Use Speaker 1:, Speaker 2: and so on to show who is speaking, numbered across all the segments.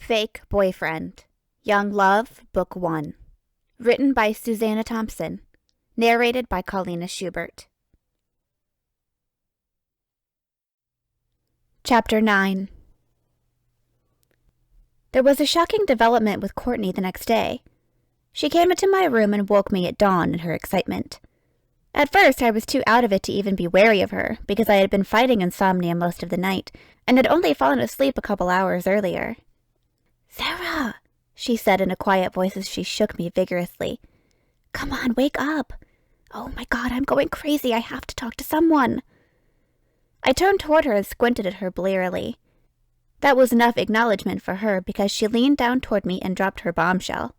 Speaker 1: Fake Boyfriend. Young Love, Book 1. Written by Suzana Thompson. Narrated by Paulina Schubert. Chapter 9. There was a shocking development with Courtney the next day. She came into my room and woke me at dawn in her excitement. At first, I was too out of it to even be wary of her, because I had been fighting insomnia most of the night, and had only fallen asleep a couple hours earlier. "Sarah," she said in a quiet voice as she shook me vigorously. "Come on, wake up. Oh my God, I'm going crazy. I have to talk to someone." I turned toward her and squinted at her blearily. That was enough acknowledgement for her, because she leaned down toward me and dropped her bombshell.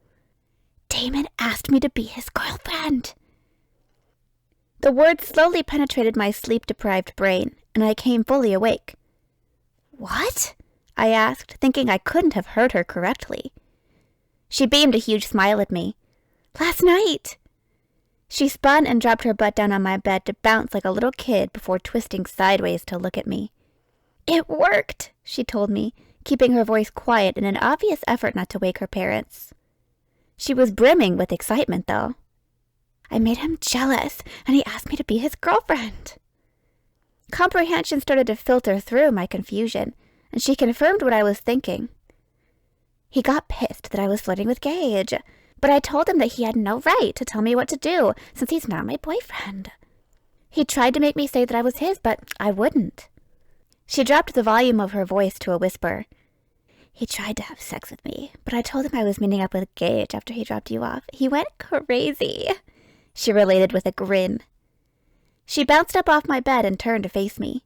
Speaker 1: "Damon asked me to be his girlfriend." The words slowly penetrated my sleep-deprived brain, and I came fully awake. "What?" I asked, thinking I couldn't have heard her correctly. She beamed a huge smile at me. "Last night." She spun and dropped her butt down on my bed to bounce like a little kid before twisting sideways to look at me. "It worked," she told me, keeping her voice quiet in an obvious effort not to wake her parents. She was brimming with excitement, though. "I made him jealous, and he asked me to be his girlfriend." Comprehension started to filter through my confusion, and she confirmed what I was thinking. "He got pissed that I was flirting with Gage, but I told him that he had no right to tell me what to do, since he's not my boyfriend. He tried to make me say that I was his, but I wouldn't." She dropped the volume of her voice to a whisper. "He tried to have sex with me, but I told him I was meeting up with Gage after he dropped you off. He went crazy," she related with a grin. She bounced up off my bed and turned to face me.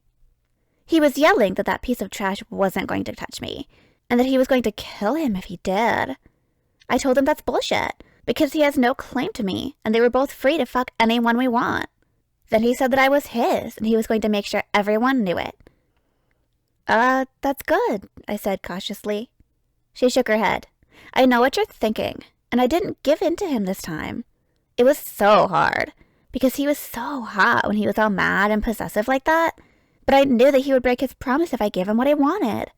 Speaker 1: "He was yelling that that piece of trash wasn't going to touch me, and that he was going to kill him if he did. I told him that's bullshit, because he has no claim to me, and they were both free to fuck anyone we want. Then he said that I was his, and he was going to make sure everyone knew it." That's good," I said cautiously. She shook her head. "I know what you're thinking, and I didn't give in to him this time. It was so hard, because he was so hot when he was all mad and possessive like that, but I knew that he would break his promise if I gave him what I wanted.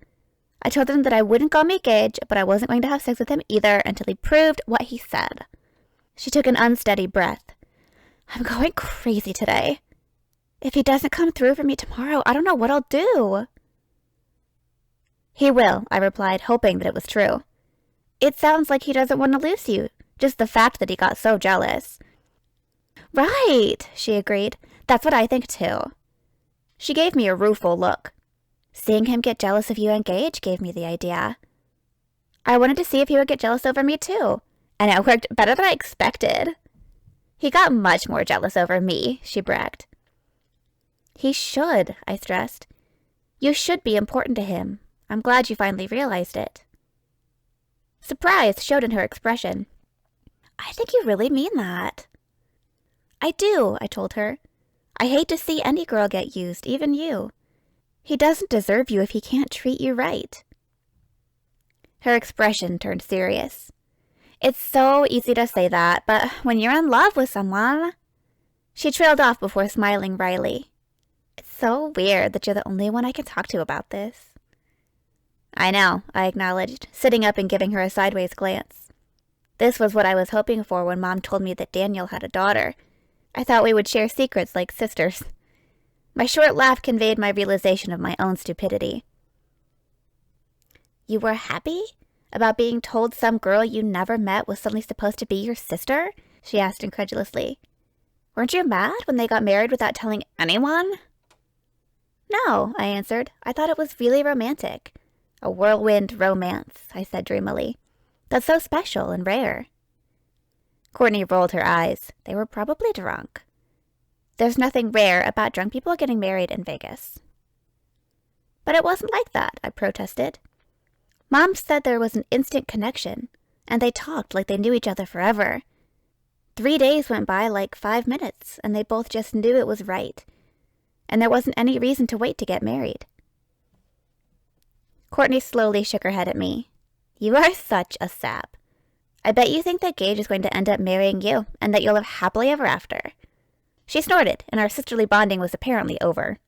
Speaker 1: I told him that I wouldn't go meet Gage, but I wasn't going to have sex with him either until he proved what he said." She took an unsteady breath. "I'm going crazy today. If he doesn't come through for me tomorrow, I don't know what I'll do." "He will," I replied, hoping that it was true. "It sounds like he doesn't want to lose you, just the fact that he got so jealous." "Right," she agreed. "That's what I think, too." She gave me a rueful look. "Seeing him get jealous of you and Gage gave me the idea. I wanted to see if he would get jealous over me, too, and it worked better than I expected." "He got much more jealous over me," she bragged. "He should," I stressed. "You should be important to him. I'm glad you finally realized it." Surprise showed in her expression. "I think you really mean that." "I do," I told her. "I hate to see any girl get used, even you. He doesn't deserve you if he can't treat you right." Her expression turned serious. "It's so easy to say that, but when you're in love with someone..." She trailed off before smiling wryly. "It's so weird that you're the only one I can talk to about this." "I know," I acknowledged, sitting up and giving her a sideways glance. This was what I was hoping for when Mom told me that Daniel had a daughter. I thought we would share secrets like sisters. My short laugh conveyed my realization of my own stupidity. "You were happy about being told some girl you never met was suddenly supposed to be your sister?" she asked incredulously. "Weren't you mad when they got married without telling anyone?" "No," I answered. "I thought it was really romantic. A whirlwind romance," I said dreamily. "That's so special and rare." Courtney rolled her eyes. They were probably drunk. "There's nothing rare about drunk people getting married in Vegas." "But it wasn't like that," I protested. "Mom said there was an instant connection, and they talked like they knew each other forever. 3 days went by like 5 minutes, and they both just knew it was right. And there wasn't any reason to wait to get married." Courtney slowly shook her head at me. "You are such a sap. I bet you think that Gage is going to end up marrying you, and that you'll live happily ever after." She snorted, and our sisterly bonding was apparently over.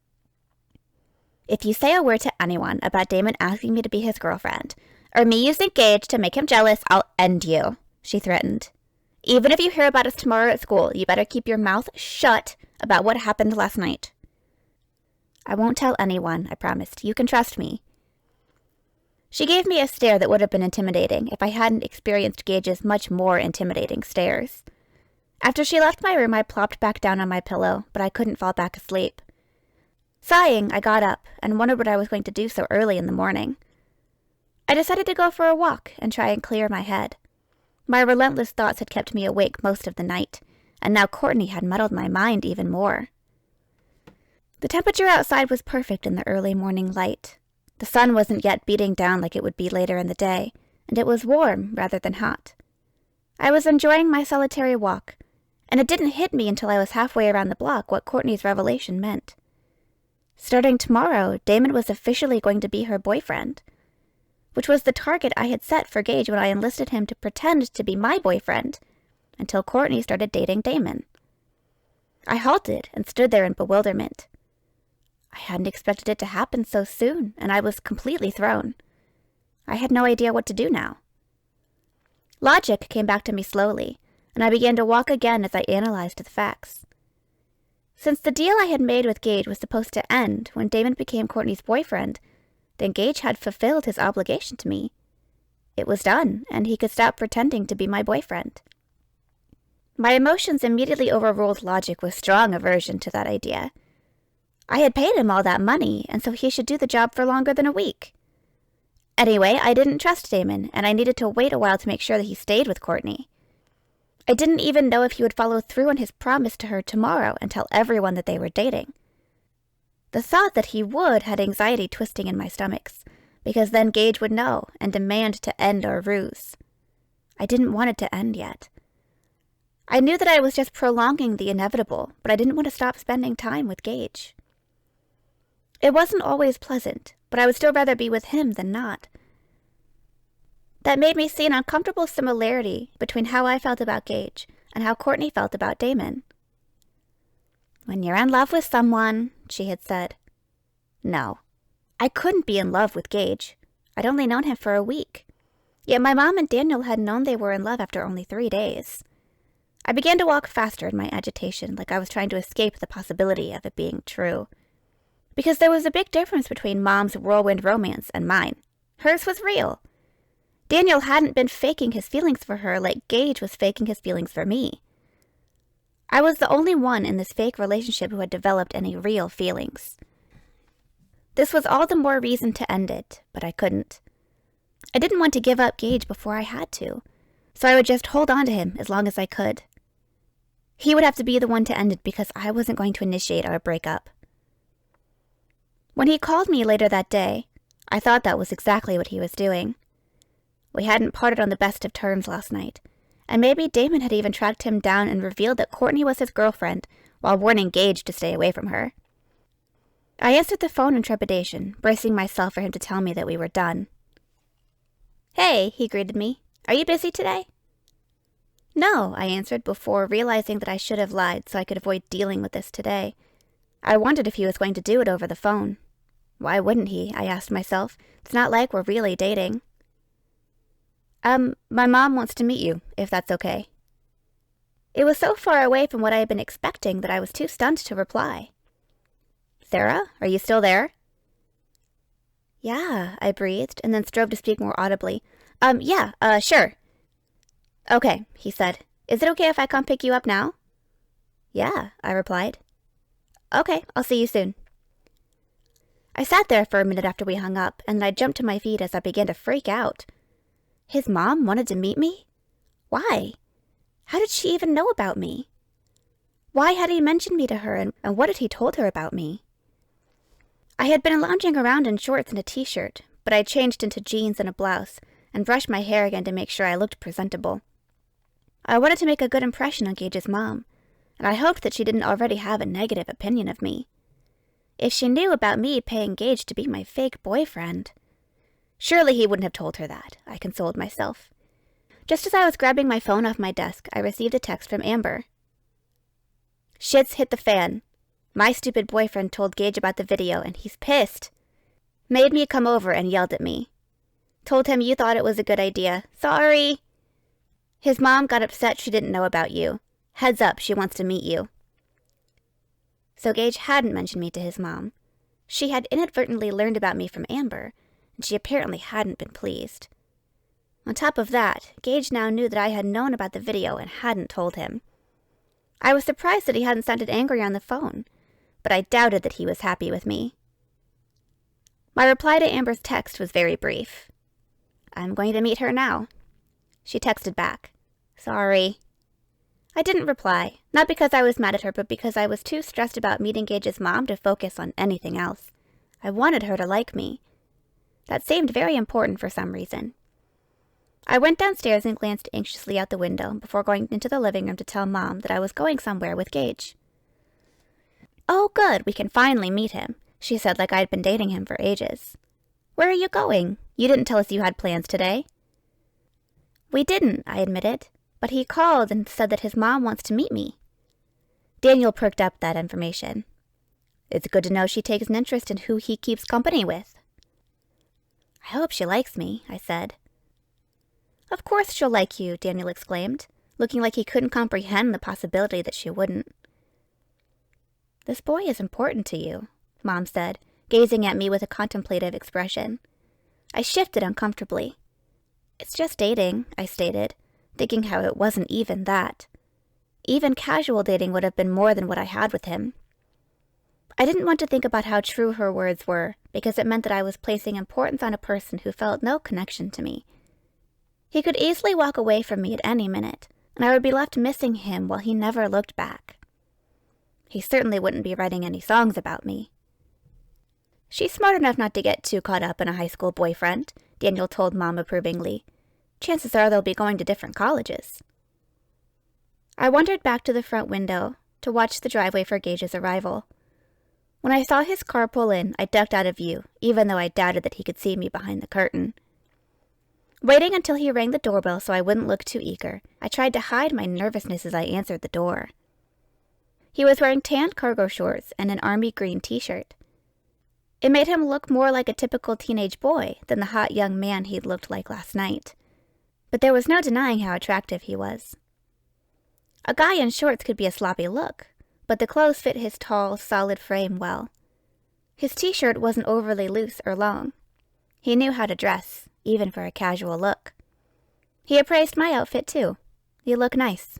Speaker 1: "If you say a word to anyone about Damon asking me to be his girlfriend, or me using Gage to make him jealous, I'll end you, she threatened. Even if you hear about us tomorrow at school, you better keep your mouth shut about what happened last night. I won't tell anyone, I promised. You can trust me. She gave me a stare that would have been intimidating if I hadn't experienced Gage's much more intimidating stares. After she left my room, I plopped back down on my pillow, but I couldn't fall back asleep. Sighing, I got up and wondered what I was going to do so early in the morning. I decided to go for a walk and try and clear my head. My relentless thoughts had kept me awake most of the night, and now Courtney had muddled my mind even more. The temperature outside was perfect in the early morning light. The sun wasn't yet beating down like it would be later in the day, and it was warm rather than hot. I was enjoying my solitary walk, and it didn't hit me until I was halfway around the block what Courtney's revelation meant. Starting tomorrow, Damon was officially going to be her boyfriend, which was the target I had set for Gage when I enlisted him to pretend to be my boyfriend, until Courtney started dating Damon. I halted and stood there in bewilderment. I hadn't expected it to happen so soon, and I was completely thrown. I had no idea what to do now. Logic came back to me slowly, and I began to walk again as I analyzed the facts. Since the deal I had made with Gage was supposed to end when Damon became Courtney's boyfriend, then Gage had fulfilled his obligation to me. It was done, and he could stop pretending to be my boyfriend. My emotions immediately overruled logic with strong aversion to that idea. I had paid him all that money, and so he should do the job for longer than a week. Anyway, I didn't trust Damon, and I needed to wait a while to make sure that he stayed with Courtney. I didn't even know if he would follow through on his promise to her tomorrow and tell everyone that they were dating. The thought that he would had anxiety twisting in my stomachs, because then Gage would know and demand to end our ruse. I didn't want it to end yet. I knew that I was just prolonging the inevitable, but I didn't want to stop spending time with Gage. It wasn't always pleasant, but I would still rather be with him than not. That made me see an uncomfortable similarity between how I felt about Gage and how Courtney felt about Damon. When you're in love with someone, she had said. No, I couldn't be in love with Gage. I'd only known him for a week. Yet my mom and Daniel had known they were in love after only 3 days. I began to walk faster in my agitation, like I was trying to escape the possibility of it being true. Because there was a big difference between Mom's whirlwind romance and mine. Hers was real. Daniel hadn't been faking his feelings for her like Gage was faking his feelings for me. I was the only one in this fake relationship who had developed any real feelings. This was all the more reason to end it, but I couldn't. I didn't want to give up Gage before I had to, so I would just hold on to him as long as I could. He would have to be the one to end it because I wasn't going to initiate our breakup. When he called me later that day, I thought that was exactly what he was doing. We hadn't parted on the best of terms last night, and maybe Damon had even tracked him down and revealed that Courtney was his girlfriend while warning Gage to stay away from her. I answered the phone in trepidation, bracing myself for him to tell me that we were done. Hey, he greeted me. Are you busy today? No, I answered before realizing that I should have lied so I could avoid dealing with this today. I wondered if he was going to do it over the phone. Why wouldn't he? I asked myself. It's not like we're really dating. My mom wants to meet you, if that's okay. It was so far away from what I had been expecting that I was too stunned to reply. Sarah, are you still there? Yeah, I breathed, and then strove to speak more audibly. Sure. Okay, he said. Is it okay if I come pick you up now? Yeah, I replied. Okay, I'll see you soon. I sat there for a minute after we hung up, and I jumped to my feet as I began to freak out. His mom wanted to meet me? Why? How did she even know about me? Why had he mentioned me to her, and what had he told her about me? I had been lounging around in shorts and a t-shirt, but I changed into jeans and a blouse, and brushed my hair again to make sure I looked presentable. I wanted to make a good impression on Gage's mom, and I hoped that she didn't already have a negative opinion of me. If she knew about me paying Gage to be my fake boyfriend... Surely he wouldn't have told her that, I consoled myself. Just as I was grabbing my phone off my desk, I received a text from Amber. Shit's hit the fan. My stupid boyfriend told Gage about the video, and he's pissed. Made me come over and yelled at me. Told him you thought it was a good idea. Sorry. His mom got upset she didn't know about you. Heads up, she wants to meet you. So Gage hadn't mentioned me to his mom. She had inadvertently learned about me from Amber, and she apparently hadn't been pleased. On top of that, Gage now knew that I had known about the video and hadn't told him. I was surprised that he hadn't sounded angry on the phone, but I doubted that he was happy with me. My reply to Amber's text was very brief. I'm going to meet her now. She texted back. Sorry. I didn't reply, not because I was mad at her, but because I was too stressed about meeting Gage's mom to focus on anything else. I wanted her to like me. That seemed very important for some reason. I went downstairs and glanced anxiously out the window before going into the living room to tell Mom that I was going somewhere with Gage. Oh, good, we can finally meet him, she said like I'd been dating him for ages. Where are you going? You didn't tell us you had plans today. We didn't, I admitted, but he called and said that his mom wants to meet me. Daniel perked up that information. It's good to know she takes an interest in who he keeps company with. I hope she likes me, I said. Of course she'll like you, Daniel exclaimed, looking like he couldn't comprehend the possibility that she wouldn't. This boy is important to you, Mom said, gazing at me with a contemplative expression. I shifted uncomfortably. It's just dating, I stated, thinking how it wasn't even that. Even casual dating would have been more than what I had with him. I didn't want to think about how true her words were, because it meant that I was placing importance on a person who felt no connection to me. He could easily walk away from me at any minute, and I would be left missing him while he never looked back. He certainly wouldn't be writing any songs about me. She's smart enough not to get too caught up in a high school boyfriend, Daniel told Mom approvingly. Chances are they'll be going to different colleges. I wandered back to the front window to watch the driveway for Gage's arrival. When I saw his car pull in, I ducked out of view, even though I doubted that he could see me behind the curtain. Waiting until he rang the doorbell so I wouldn't look too eager, I tried to hide my nervousness as I answered the door. He was wearing tanned cargo shorts and an army green t-shirt. It made him look more like a typical teenage boy than the hot young man he'd looked like last night. But there was no denying how attractive he was. A guy in shorts could be a sloppy look, but the clothes fit his tall, solid frame well. His t-shirt wasn't overly loose or long. He knew how to dress, even for a casual look. He appraised my outfit, too. You look nice.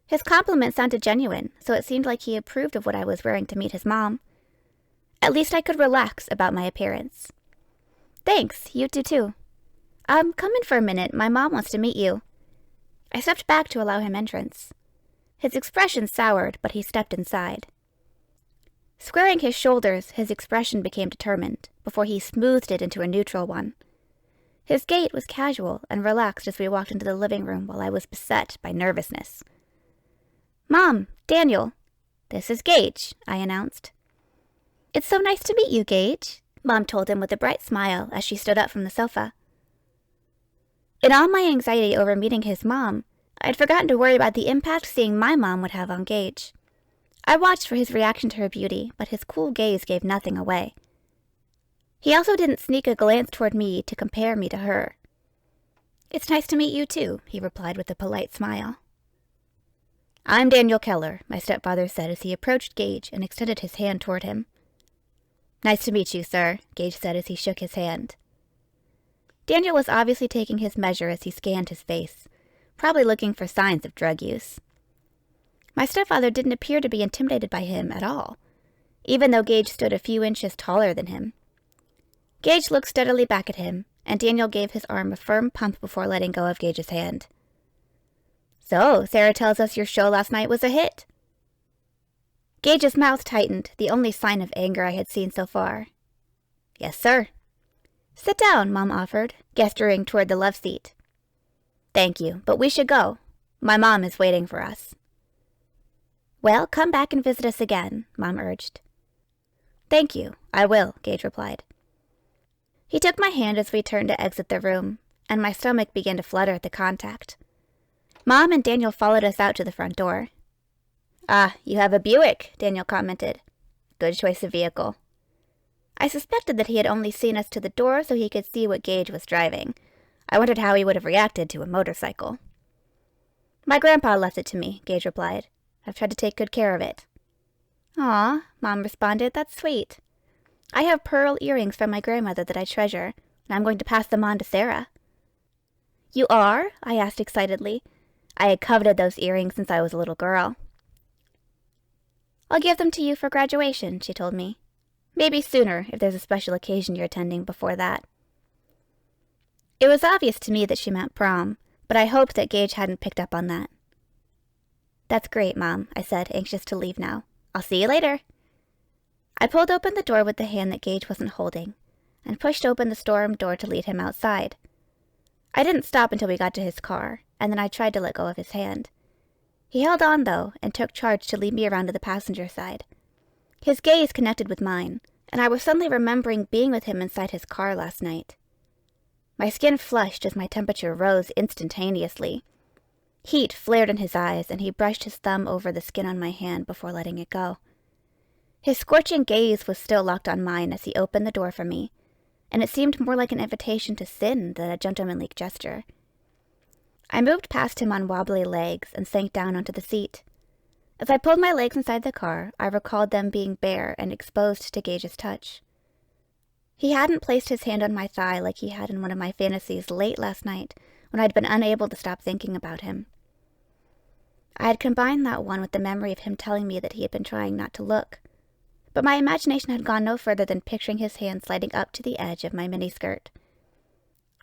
Speaker 1: His compliment sounded genuine, so it seemed like he approved of what I was wearing to meet his mom. At least I could relax about my appearance. Thanks, you do too. Come in for a minute. My mom wants to meet you. I stepped back to allow him entrance. His expression soured, but he stepped inside. Squaring his shoulders, his expression became determined, before he smoothed it into a neutral one. His gait was casual and relaxed as we walked into the living room while I was beset by nervousness. Mom, Daniel. This is Gage, I announced. It's so nice to meet you, Gage, Mom told him with a bright smile as she stood up from the sofa. In all my anxiety over meeting his mom, I'd forgotten to worry about the impact seeing my mom would have on Gage. I watched for his reaction to her beauty, but his cool gaze gave nothing away. He also didn't sneak a glance toward me to compare me to her. It's nice to meet you, too, he replied with a polite smile. I'm Daniel Keller, my stepfather said as he approached Gage and extended his hand toward him. Nice to meet you, sir, Gage said as he shook his hand. Daniel was obviously taking his measure as he scanned his face, probably looking for signs of drug use. My stepfather didn't appear to be intimidated by him at all, even though Gage stood a few inches taller than him. Gage looked steadily back at him, and Daniel gave his arm a firm pump before letting go of Gage's hand. So, Sarah tells us your show last night was a hit. Gage's mouth tightened, the only sign of anger I had seen so far. Yes, sir. Sit down, Mom offered, gesturing toward the love seat. Thank you, but we should go. My mom is waiting for us. Well, come back and visit us again, Mom urged. Thank you, I will, Gage replied. He took my hand as we turned to exit the room, and my stomach began to flutter at the contact. Mom and Daniel followed us out to the front door. Ah, you have a Buick, Daniel commented. Good choice of vehicle. I suspected that he had only seen us to the door so he could see what Gage was driving. I wondered how he would have reacted to a motorcycle. "My grandpa left it to me," Gage replied. "I've tried to take good care of it." "Aw," Mom responded, "that's sweet. I have pearl earrings from my grandmother that I treasure, and I'm going to pass them on to Sarah." "You are?" I asked excitedly. I had coveted those earrings since I was a little girl. "I'll give them to you for graduation," she told me. "Maybe sooner, if there's a special occasion you're attending before that." It was obvious to me that she meant prom, but I hoped that Gage hadn't picked up on that. "That's great, Mom," I said, anxious to leave now. "I'll see you later." I pulled open the door with the hand that Gage wasn't holding, and pushed open the storm door to lead him outside. I didn't stop until we got to his car, and then I tried to let go of his hand. He held on, though, and took charge to lead me around to the passenger side. His gaze connected with mine, and I was suddenly remembering being with him inside his car last night. My skin flushed as my temperature rose instantaneously. Heat flared in his eyes, and he brushed his thumb over the skin on my hand before letting it go. His scorching gaze was still locked on mine as he opened the door for me, and it seemed more like an invitation to sin than a gentlemanly gesture. I moved past him on wobbly legs and sank down onto the seat. As I pulled my legs inside the car, I recalled them being bare and exposed to Gage's touch. He hadn't placed his hand on my thigh like he had in one of my fantasies late last night when I'd been unable to stop thinking about him. I had combined that one with the memory of him telling me that he had been trying not to look, but my imagination had gone no further than picturing his hand sliding up to the edge of my miniskirt.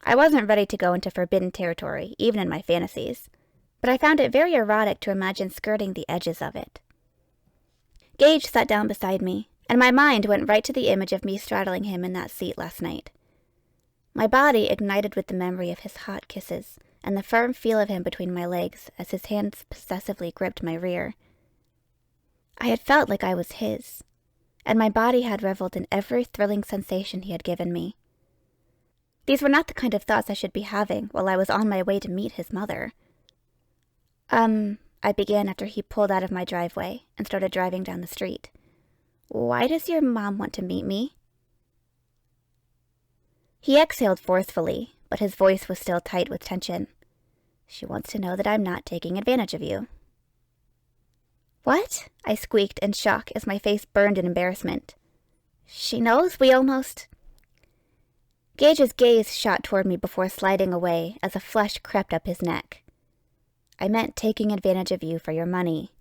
Speaker 1: I wasn't ready to go into forbidden territory, even in my fantasies, but I found it very erotic to imagine skirting the edges of it. Gage sat down beside me, and my mind went right to the image of me straddling him in that seat last night. My body ignited with the memory of his hot kisses and the firm feel of him between my legs as his hands possessively gripped my rear. I had felt like I was his, and my body had reveled in every thrilling sensation he had given me. These were not the kind of thoughts I should be having while I was on my way to meet his mother. I began after he pulled out of my driveway and started driving down the street. "Why does your mom want to meet me?" He exhaled forcefully, but his voice was still tight with tension. "She wants to know that I'm not taking advantage of you." "What?" I squeaked in shock as my face burned in embarrassment. "She knows we almost—" Gage's gaze shot toward me before sliding away as a flush crept up his neck. "I meant taking advantage of you for your money."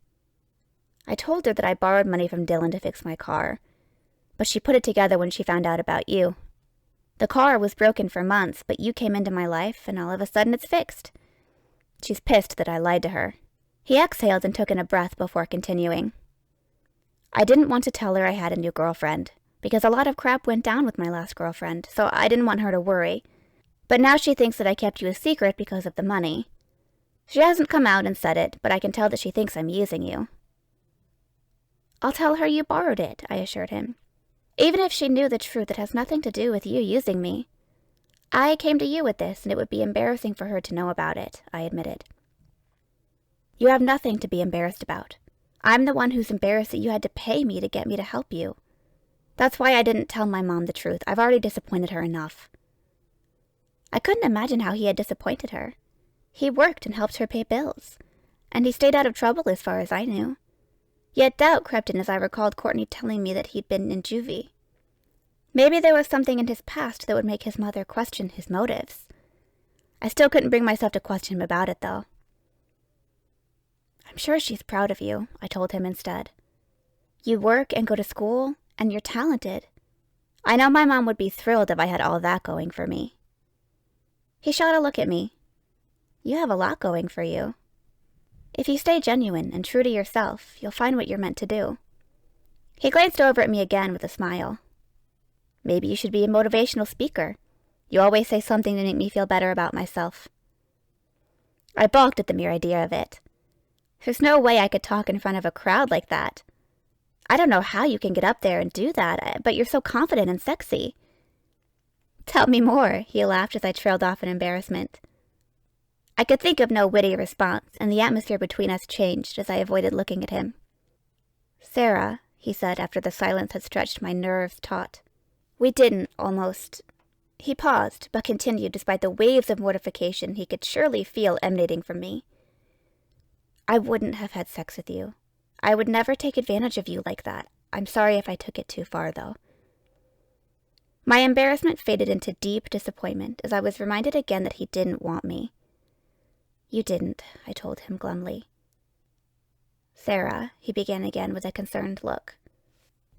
Speaker 1: I told her that I borrowed money from Dylan to fix my car, but she put it together when she found out about you. The car was broken for months, but you came into my life, and all of a sudden it's fixed. She's pissed that I lied to her. He exhaled and took in a breath before continuing. "I didn't want to tell her I had a new girlfriend, because a lot of crap went down with my last girlfriend, so I didn't want her to worry. But now she thinks that I kept you a secret because of the money. She hasn't come out and said it, but I can tell that she thinks I'm using you." "I'll tell her you borrowed it," I assured him. "Even if she knew the truth, it has nothing to do with you using me. I came to you with this, and it would be embarrassing for her to know about it," I admitted. "You have nothing to be embarrassed about. I'm the one who's embarrassed that you had to pay me to get me to help you. That's why I didn't tell my mom the truth. I've already disappointed her enough." I couldn't imagine how he had disappointed her. He worked and helped her pay bills, and he stayed out of trouble as far as I knew. Yet doubt crept in as I recalled Courtney telling me that he'd been in juvie. Maybe there was something in his past that would make his mother question his motives. I still couldn't bring myself to question him about it, though. "I'm sure she's proud of you," I told him instead. "You work and go to school, and you're talented. I know my mom would be thrilled if I had all that going for me." He shot a look at me. "You have a lot going for you. If you stay genuine and true to yourself, you'll find what you're meant to do." He glanced over at me again with a smile. "Maybe you should be a motivational speaker. You always say something to make me feel better about myself." I balked at the mere idea of it. There's no way I could talk in front of a crowd like that. I don't know how you can get up there and do that, but you're so confident and sexy. "Tell me more," he laughed as I trailed off in embarrassment. I could think of no witty response, and the atmosphere between us changed as I avoided looking at him. "Sarah," he said after the silence had stretched my nerves taut, We didn't, almost. He paused, but continued despite the waves of mortification he could surely feel emanating from me. I wouldn't have had sex with you. I would never take advantage of you like that. I'm sorry if I took it too far, though. My embarrassment faded into deep disappointment as I was reminded again that he didn't want me. You didn't, I told him glumly. Sarah, he began again with a concerned look.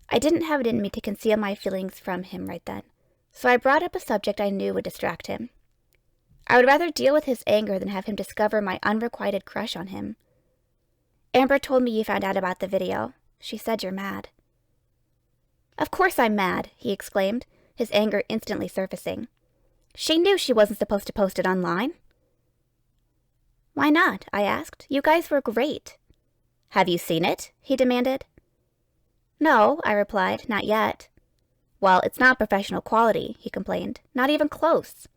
Speaker 1: I didn't have it in me to conceal my feelings from him right then, so I brought up a subject I knew would distract him. I would rather deal with his anger than have him discover my unrequited crush on him. Amber told me you found out about the video. She said you're mad. Of course I'm mad, he exclaimed, his anger instantly surfacing. She knew she wasn't supposed to post it online. Why not? I asked. You guys were great. Have you seen it? He demanded. No, I replied, not yet. Well, it's not professional quality, he complained. Not even close.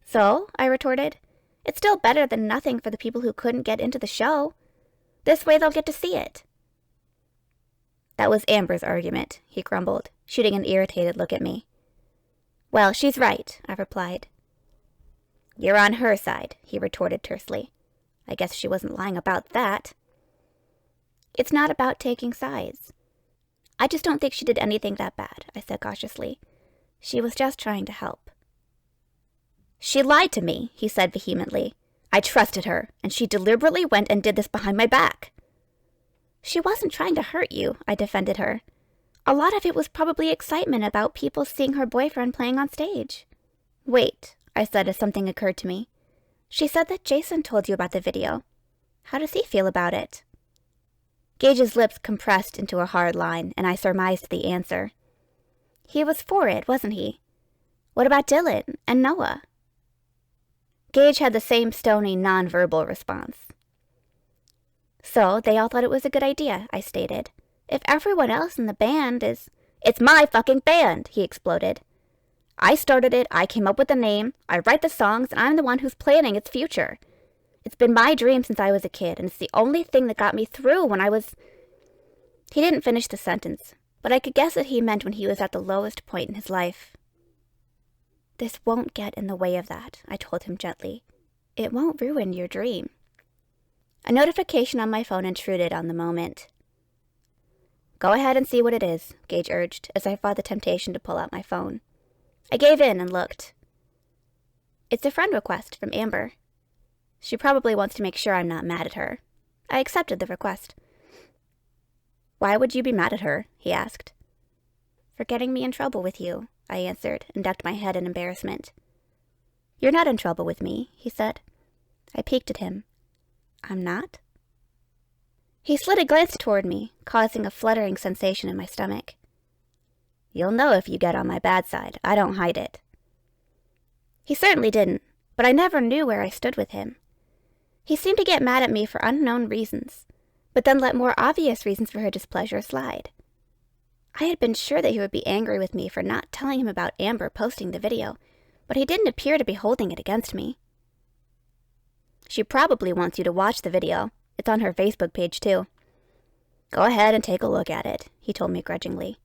Speaker 1: So, I retorted, it's still better than nothing for the people who couldn't get into the show. This way they'll get to see it. That was Amber's argument, he grumbled, shooting an irritated look at me. Well, she's right, I replied. You're on her side, he retorted tersely. I guess she wasn't lying about that. It's not about taking sides. I just don't think she did anything that bad, I said cautiously. She was just trying to help. She lied to me, he said vehemently. I trusted her, and she deliberately went and did this behind my back. She wasn't trying to hurt you, I defended her. A lot of it was probably excitement about people seeing her boyfriend playing on stage. Wait, I said as something occurred to me. She said that Jason told you about the video. How does he feel about it? Gage's lips compressed into a hard line, and I surmised the answer. He was for it, wasn't he? What about Dylan and Noah? Gage had the same stony, non-verbal response. So, they all thought it was a good idea, I stated. If everyone else in the band is... It's my fucking band, he exploded. I started it, I came up with the name, I write the songs, and I'm the one who's planning its future. It's been my dream since I was a kid, and it's the only thing that got me through when I was... He didn't finish the sentence, but I could guess what he meant when he was at the lowest point in his life. This won't get in the way of that, I told him gently. It won't ruin your dream. A notification on my phone intruded on the moment. Go ahead and see what it is, Gage urged, as I fought the temptation to pull out my phone. I gave in and looked. It's a friend request from Amber. She probably wants to make sure I'm not mad at her. I accepted the request. Why would you be mad at her? He asked. For getting me in trouble with you, I answered, and ducked my head in embarrassment. You're not in trouble with me, he said. I peeked at him. I'm not? He slid a glance toward me, causing a fluttering sensation in my stomach. You'll know if you get on my bad side. I don't hide it. He certainly didn't, but I never knew where I stood with him. He seemed to get mad at me for unknown reasons, but then let more obvious reasons for her displeasure slide. I had been sure that he would be angry with me for not telling him about Amber posting the video, but he didn't appear to be holding it against me. She probably wants you to watch the video. It's on her Facebook page, too. Go ahead and take a look at it, he told me grudgingly.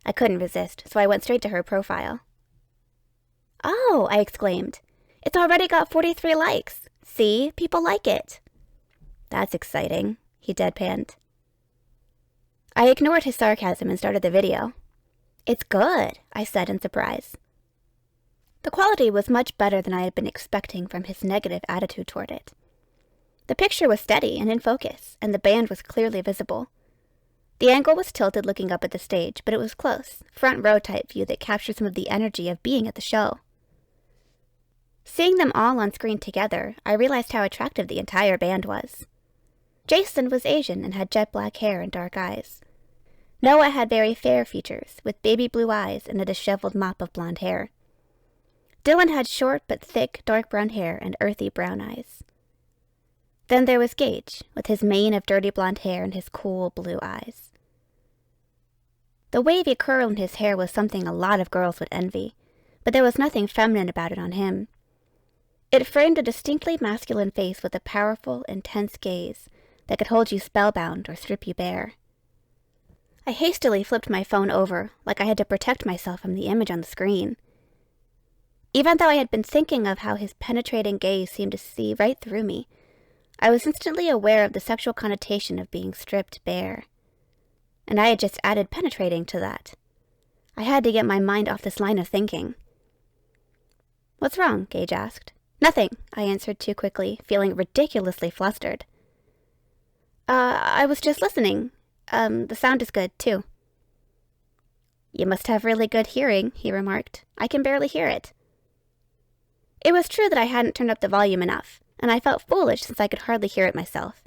Speaker 1: I couldn't resist, so I went straight to her profile. Oh, I exclaimed. It's already got 43 likes. See, people like it. That's exciting, he deadpanned. I ignored his sarcasm and started the video. It's good, I said in surprise. The quality was much better than I had been expecting from his negative attitude toward it. The picture was steady and in focus, and the band was clearly visible. The angle was tilted looking up at the stage, but it was close, front row type view that captured some of the energy of being at the show. Seeing them all on screen together, I realized how attractive the entire band was. Jason was Asian and had jet black hair and dark eyes. Noah had very fair features, with baby blue eyes and a disheveled mop of blonde hair. Dylan had short but thick dark brown hair and earthy brown eyes. Then there was Gage, with his mane of dirty blonde hair and his cool blue eyes. The wavy curl in his hair was something a lot of girls would envy, but there was nothing feminine about it on him. It framed a distinctly masculine face with a powerful, intense gaze that could hold you spellbound or strip you bare. I hastily flipped my phone over, like I had to protect myself from the image on the screen. Even though I had been thinking of how his penetrating gaze seemed to see right through me, I was instantly aware of the sexual connotation of being stripped bare. And I had just added penetrating to that. I had to get my mind off this line of thinking. "What's wrong?" Gage asked. "Nothing," I answered too quickly, feeling ridiculously flustered. I was just listening. The sound is good, too." "You must have really good hearing," he remarked. "I can barely hear it." It was true that I hadn't turned up the volume enough, and I felt foolish since I could hardly hear it myself.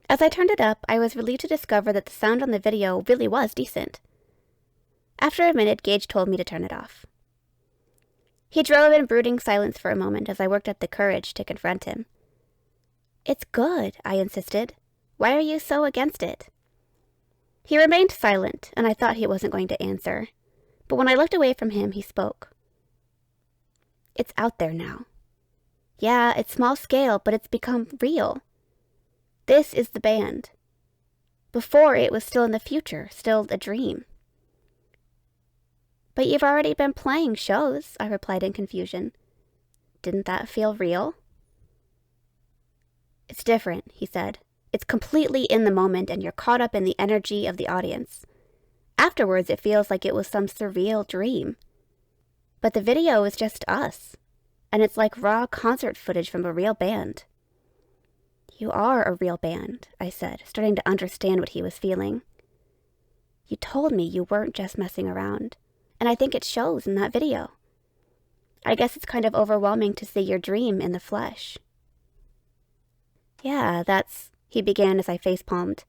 Speaker 1: As I turned it up, I was relieved to discover that the sound on the video really was decent. After a minute, Gage told me to turn it off. He drove in brooding silence for a moment as I worked up the courage to confront him. "It's good," I insisted. "Why are you so against it?" He remained silent, and I thought he wasn't going to answer. But when I looked away from him, he spoke. "It's out there now. Yeah, it's small scale, but it's become real. This is the band. Before, it was still in the future, still a dream." "But you've already been playing shows," I replied in confusion. "Didn't that feel real?" "It's different," he said. "It's completely in the moment, and you're caught up in the energy of the audience. Afterwards, it feels like it was some surreal dream. But the video is just us, and it's like raw concert footage from a real band." "You are a real band," I said, starting to understand what he was feeling. "You told me you weren't just messing around, and I think it shows in that video. I guess it's kind of overwhelming to see your dream in the flesh." "Yeah, that's..." he began as I face-palmed.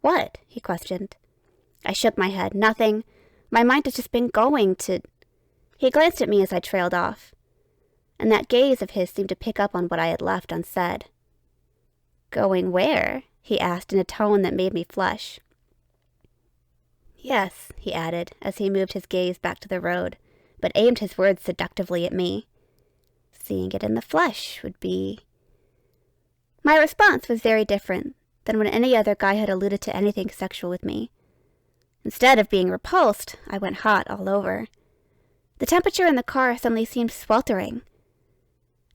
Speaker 1: "What?" he questioned. I shook my head. "Nothing. My mind has just been going to..." He glanced at me as I trailed off, and that gaze of his seemed to pick up on what I had left unsaid. "Going where?" he asked in a tone that made me flush. "Yes," he added, as he moved his gaze back to the road, but aimed his words seductively at me. "Seeing it in the flesh would be..." My response was very different than when any other guy had alluded to anything sexual with me. Instead of being repulsed, I went hot all over. The temperature in the car suddenly seemed sweltering.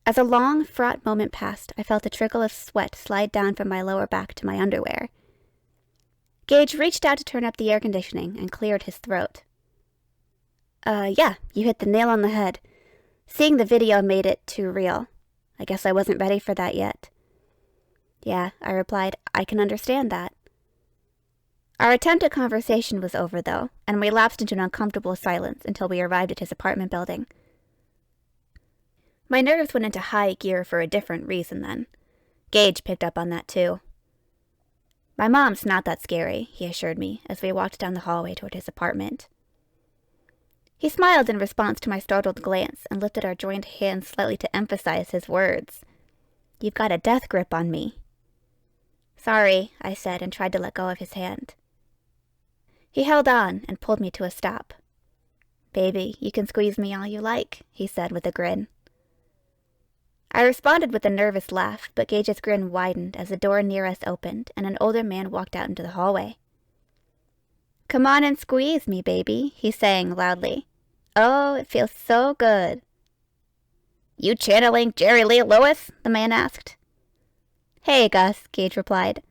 Speaker 1: As a long, fraught moment passed, I felt a trickle of sweat slide down from my lower back to my underwear. Gage reached out to turn up the air conditioning and cleared his throat. Yeah, you hit the nail on the head. Seeing the video made it too real. I guess I wasn't ready for that yet." "Yeah," I replied, "I can understand that." Our attempt at conversation was over, though, and we lapsed into an uncomfortable silence until we arrived at his apartment building. My nerves went into high gear for a different reason then. Gage picked up on that, too. "My mom's not that scary," he assured me as we walked down the hallway toward his apartment. He smiled in response to my startled glance and lifted our joined hands slightly to emphasize his words. "You've got a death grip on me." "Sorry," I said and tried to let go of his hand. He held on and pulled me to a stop. "Baby, you can squeeze me all you like," he said with a grin. I responded with a nervous laugh, but Gage's grin widened as the door near us opened and an older man walked out into the hallway. "Come on and squeeze me, baby," he sang loudly. "Oh, it feels so good." "You channeling Jerry Lee Lewis?" the man asked. "Hey, Gus," Gage replied.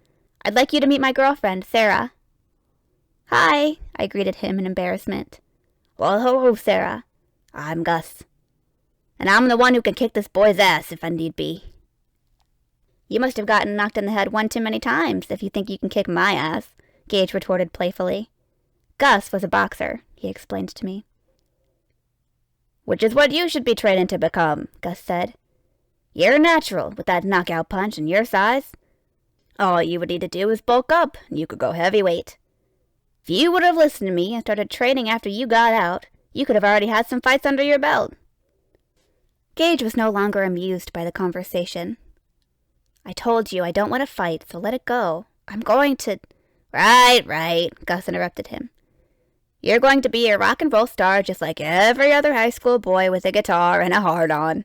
Speaker 1: "I'd like you to meet my girlfriend, Sarah." "Hi," I greeted him in embarrassment. "Well, hello, Sarah. I'm Gus. And I'm the one who can kick this boy's ass if I need be." "You must have gotten knocked in the head one too many times if you think you can kick my ass," Gage retorted playfully. "Gus was a boxer," he explained to me. "Which is what you should be training to become," Gus said. "You're a natural with that knockout punch and your size. All you would need to do is bulk up, and you could go heavyweight. If you would have listened to me and started training after you got out, you could have already had some fights under your belt." Gage was no longer amused by the conversation. "I told you I don't want to fight, so let it go. I'm going to..." Right, Gus interrupted him. "You're going to be a rock and roll star just like every other high school boy with a guitar and a hard-on.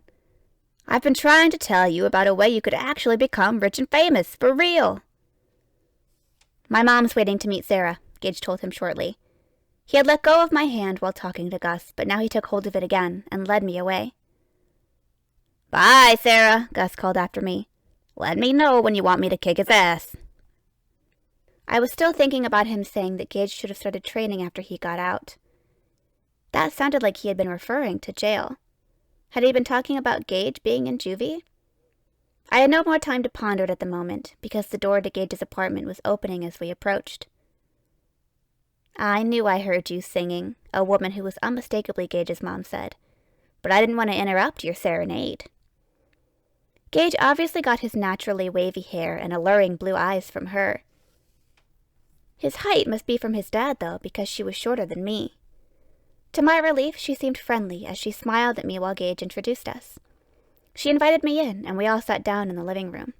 Speaker 1: I've been trying to tell you about a way you could actually become rich and famous, for real." "My mom's waiting to meet Sarah. Gage told him shortly. He had let go of my hand while talking to Gus, but now he took hold of it again and led me away. "Bye, Sarah," Gus called after me. "Let me know when you want me to kick his ass." I was still thinking about him saying that Gage should have started training after he got out. That sounded like he had been referring to jail. Had he been talking about Gage being in juvie? I had no more time to ponder it at the moment, because the door to Gage's apartment was opening as we approached. "I knew I heard you singing," a woman who was unmistakably Gage's mom said, "but I didn't want to interrupt your serenade." Gage obviously got his naturally wavy hair and alluring blue eyes from her. His height must be from his dad, though, because she was shorter than me. To my relief, she seemed friendly as she smiled at me while Gage introduced us. She invited me in, and we all sat down in the living room.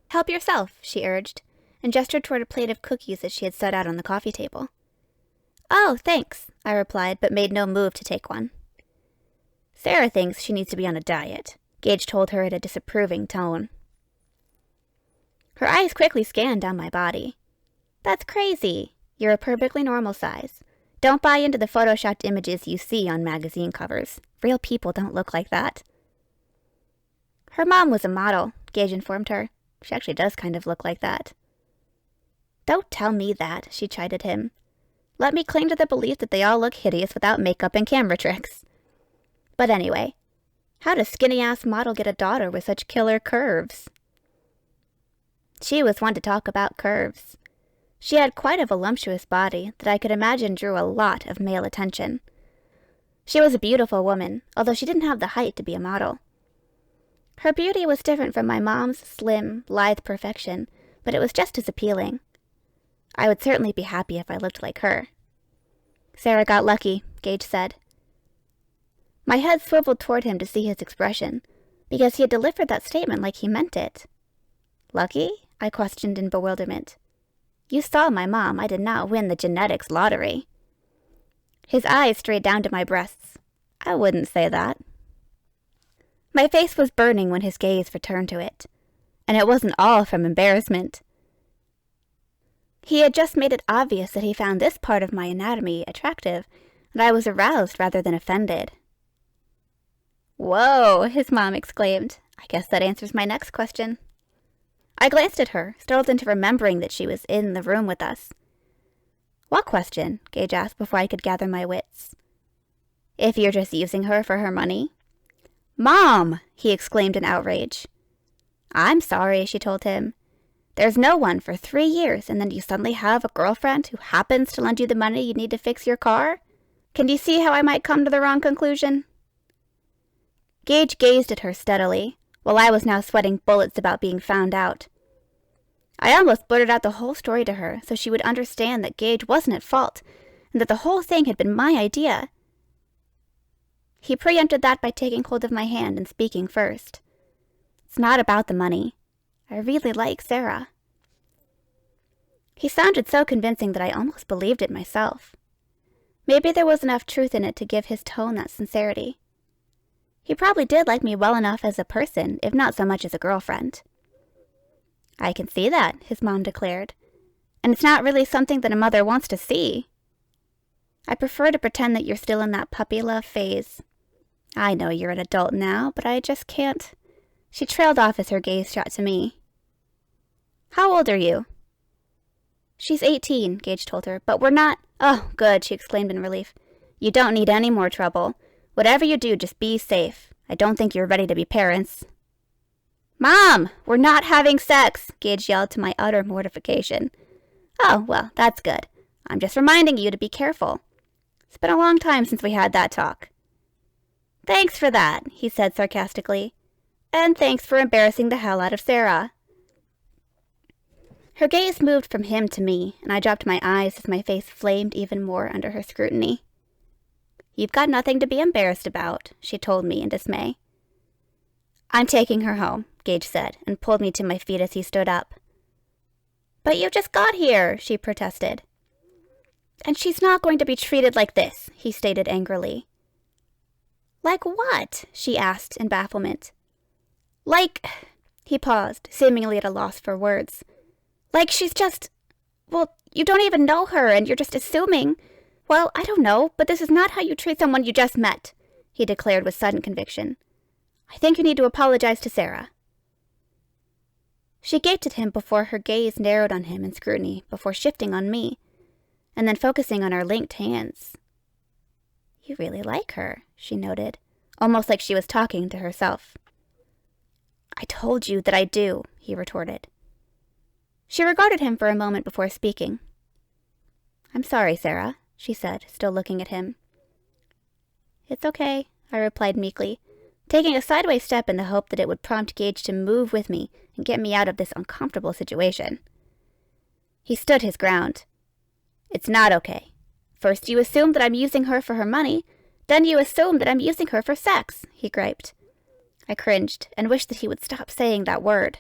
Speaker 1: "Help yourself," she urged, and gestured toward a plate of cookies that she had set out on the coffee table. "Oh, thanks," I replied, but made no move to take one. "Sarah thinks she needs to be on a diet," Gage told her in a disapproving tone. Her eyes quickly scanned down my body. "That's crazy. You're a perfectly normal size. Don't buy into the photoshopped images you see on magazine covers. Real people don't look like that." Her mom was a model, Gage informed her. "She actually does kind of look like that." "Don't tell me that," she chided him. "Let me cling to the belief that they all look hideous without makeup and camera tricks. But anyway, how does skinny-ass model get a daughter with such killer curves?" She was one to talk about curves. She had quite a voluptuous body that I could imagine drew a lot of male attention. She was a beautiful woman, although she didn't have the height to be a model. Her beauty was different from my mom's slim, lithe perfection, but it was just as appealing. I would certainly be happy if I looked like her. "Sarah got lucky," Gage said. My head swiveled toward him to see his expression, because he had delivered that statement like he meant it. "Lucky?" I questioned in bewilderment. "You saw my mom. I did not win the genetics lottery." His eyes strayed down to my breasts. "I wouldn't say that." My face was burning when his gaze returned to it, and it wasn't all from embarrassment. He had just made it obvious that he found this part of my anatomy attractive, and I was aroused rather than offended. "Whoa," his mom exclaimed. "I guess that answers my next question." I glanced at her, startled into remembering that she was in the room with us. "What question?" Gage asked before I could gather my wits. "If you're just using her for her money?" "Mom!" he exclaimed in outrage. "I'm sorry," she told him. "There's no one for 3 years, and then you suddenly have a girlfriend who happens to lend you the money you need to fix your car? Can you see how I might come to the wrong conclusion?" Gage gazed at her steadily, while I was now sweating bullets about being found out. I almost blurted out the whole story to her so she would understand that Gage wasn't at fault, and that the whole thing had been my idea. He preempted that by taking hold of my hand and speaking first. "It's not about the money. I really like Sarah." He sounded so convincing that I almost believed it myself. Maybe there was enough truth in it to give his tone that sincerity. He probably did like me well enough as a person, if not so much as a girlfriend. "I can see that," his mom declared. "And it's not really something that a mother wants to see. I prefer to pretend that you're still in that puppy love phase. I know you're an adult now, but I just can't." She trailed off as her gaze shot to me. "How old are you?" "She's 18, Gage told her, "but we're not—" "Oh, good," she exclaimed in relief. "You don't need any more trouble. Whatever you do, just be safe. I don't think you're ready to be parents." "Mom, we're not having sex," Gage yelled to my utter mortification. "Oh, well, that's good. I'm just reminding you to be careful. It's been a long time since we had that talk." "Thanks for that," he said sarcastically. "And thanks for embarrassing the hell out of Sarah." Her gaze moved from him to me, and I dropped my eyes as my face flamed even more under her scrutiny. "You've got nothing to be embarrassed about," she told me in dismay. "I'm taking her home," Gage said, and pulled me to my feet as he stood up. "But you just got here," she protested. "And she's not going to be treated like this," he stated angrily. "Like what?" she asked in bafflement. "Like—" he paused, seemingly at a loss for words. "Like she's just— well, You don't even know her, and you're just assuming. Well, I don't know, but this is not how you treat someone you just met, he declared with sudden conviction. I think you need to apologize to Sarah. She gaped at him before her gaze narrowed on him in scrutiny before shifting on me, and then focusing on our linked hands. You really like her, she noted, almost like she was talking to herself. I told you that I do, he retorted. She regarded him for a moment before speaking. I'm sorry, Sarah, she said, still looking at him. It's okay, I replied meekly, taking a sideways step in the hope that it would prompt Gage to move with me and get me out of this uncomfortable situation. He stood his ground. It's not okay. First you assume that I'm using her for her money, then you assume that I'm using her for sex, he griped. I cringed and wished that he would stop saying that word.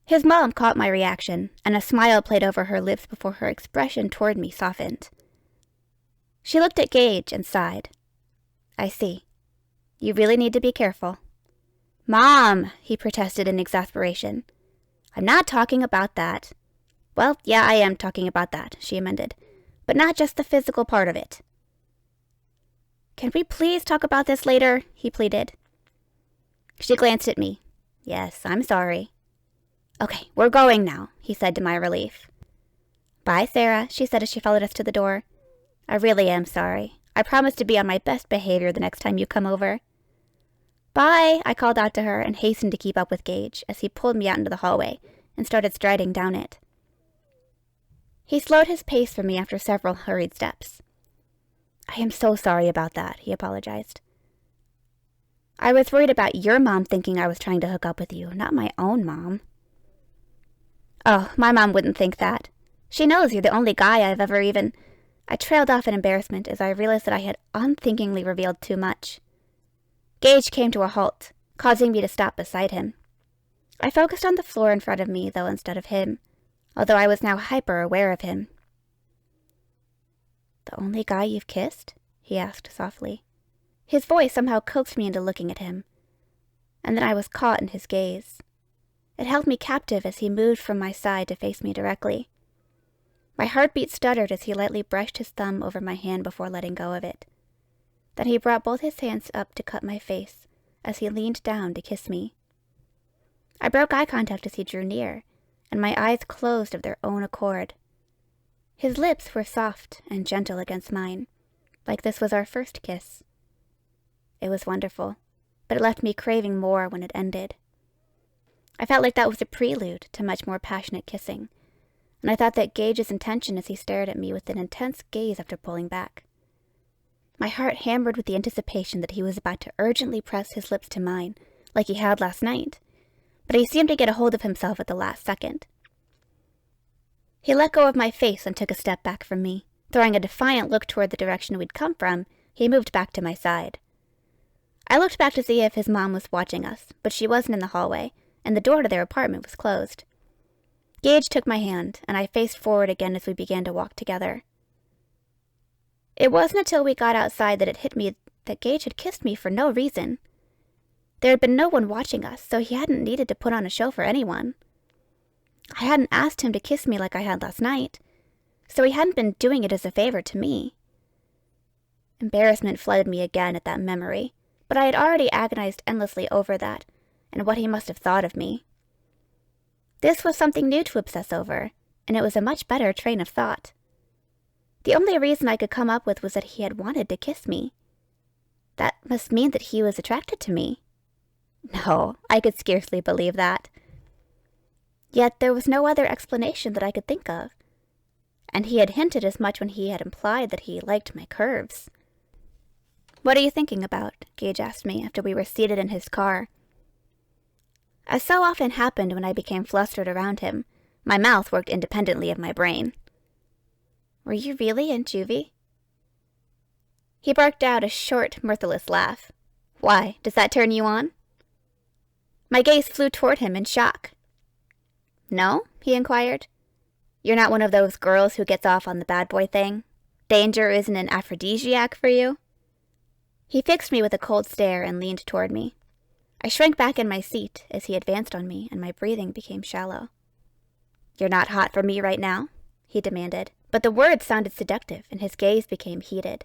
Speaker 1: His mom caught my reaction, and a smile played over her lips before her expression toward me softened. She looked at Gage and sighed. I see. You really need to be careful. Mom, he protested in exasperation. I'm not talking about that. Well, yeah, I am talking about that, she amended, but not just the physical part of it. Can we please talk about this later? He pleaded. She glanced at me. Yes, I'm sorry. Okay, we're going now, he said to my relief. Bye, Sarah, she said as she followed us to the door. I really am sorry. I promise to be on my best behavior the next time you come over. Bye, I called out to her and hastened to keep up with Gage as he pulled me out into the hallway and started striding down it. He slowed his pace for me after several hurried steps. I am so sorry about that, he apologized. I was worried about your mom thinking I was trying to hook up with you, not my own mom. Oh, my mom wouldn't think that. She knows you're the only guy I've ever even... I trailed off in embarrassment as I realized that I had unthinkingly revealed too much. Gage came to a halt, causing me to stop beside him. I focused on the floor in front of me, though, instead of him, although I was now hyper-aware of him. The only guy you've kissed? He asked softly. His voice somehow coaxed me into looking at him, and then I was caught in his gaze. It held me captive as he moved from my side to face me directly. My heartbeat stuttered as he lightly brushed his thumb over my hand before letting go of it. Then he brought both his hands up to cup my face as he leaned down to kiss me. I broke eye contact as he drew near, and my eyes closed of their own accord. His lips were soft and gentle against mine, like this was our first kiss. It was wonderful, but it left me craving more when it ended. I felt like that was a prelude to much more passionate kissing, and I thought that Gage's intention as he stared at me with an intense gaze after pulling back. My heart hammered with the anticipation that he was about to urgently press his lips to mine, like he had last night, but he seemed to get a hold of himself at the last second. He let go of my face and took a step back from me. Throwing a defiant look toward the direction we'd come from, he moved back to my side. I looked back to see if his mom was watching us, but she wasn't in the hallway, and the door to their apartment was closed. Gage took my hand, and I faced forward again as we began to walk together. It wasn't until we got outside that it hit me that Gage had kissed me for no reason. There had been no one watching us, so he hadn't needed to put on a show for anyone. I hadn't asked him to kiss me like I had last night, so he hadn't been doing it as a favor to me. Embarrassment flooded me again at that memory, but I had already agonized endlessly over that, and what he must have thought of me. This was something new to obsess over, and it was a much better train of thought. The only reason I could come up with was that he had wanted to kiss me. That must mean that he was attracted to me. No, I could scarcely believe that. Yet there was no other explanation that I could think of, and he had hinted as much when he had implied that he liked my curves. "What are you thinking about?" Gage asked me after we were seated in his car. As so often happened when I became flustered around him, my mouth worked independently of my brain. "Were you really in juvie?" He barked out a short, mirthless laugh. "Why, does that turn you on?" My gaze flew toward him in shock. "No?" he inquired. "You're not one of those girls who gets off on the bad boy thing? Danger isn't an aphrodisiac for you?" He fixed me with a cold stare and leaned toward me. I shrank back in my seat as he advanced on me, and my breathing became shallow. "You're not hot for me right now?" he demanded, but the words sounded seductive and his gaze became heated.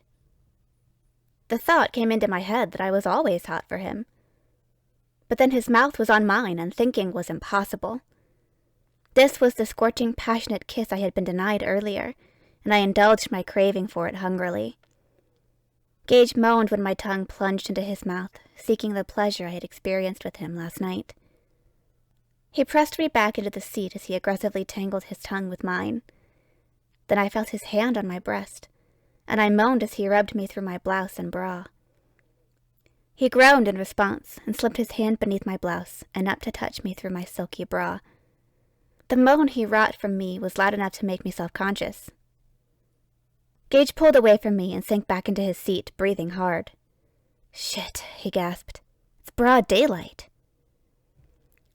Speaker 1: The thought came into my head that I was always hot for him. But then his mouth was on mine and thinking was impossible. This was the scorching, passionate kiss I had been denied earlier, and I indulged my craving for it hungrily. Gage moaned when my tongue plunged into his mouth, seeking the pleasure I had experienced with him last night. He pressed me back into the seat as he aggressively tangled his tongue with mine. Then I felt his hand on my breast, and I moaned as he rubbed me through my blouse and bra. He groaned in response and slipped his hand beneath my blouse and up to touch me through my silky bra. The moan he wrought from me was loud enough to make me self-conscious. Gage pulled away from me and sank back into his seat, breathing hard. "Shit," he gasped. "It's broad daylight."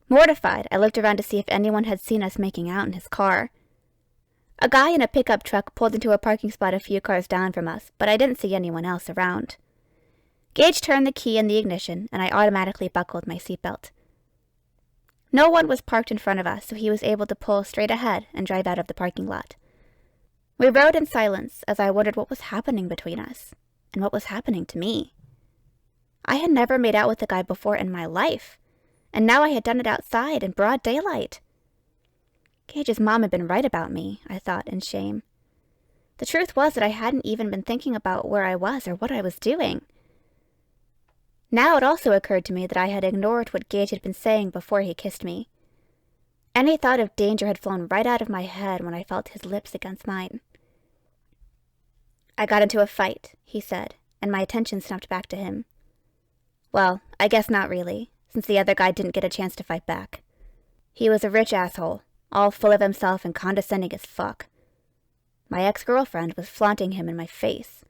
Speaker 1: Mortified, I looked around to see if anyone had seen us making out in his car. A guy in a pickup truck pulled into a parking spot a few cars down from us, but I didn't see anyone else around. Gage turned the key in the ignition, and I automatically buckled my seatbelt. No one was parked in front of us, so he was able to pull straight ahead and drive out of the parking lot. We rode in silence as I wondered what was happening between us, and what was happening to me. I had never made out with a guy before in my life, and now I had done it outside in broad daylight. Gage's mom had been right about me, I thought in shame. The truth was that I hadn't even been thinking about where I was or what I was doing. Now it also occurred to me that I had ignored what Gage had been saying before he kissed me. Any thought of danger had flown right out of my head when I felt his lips against mine. "I got into a fight," he said, and my attention snapped back to him. Well, I guess not really, since the other guy didn't get a chance to fight back. He was a rich asshole, all full of himself and condescending as fuck. My ex-girlfriend was flaunting him in my face,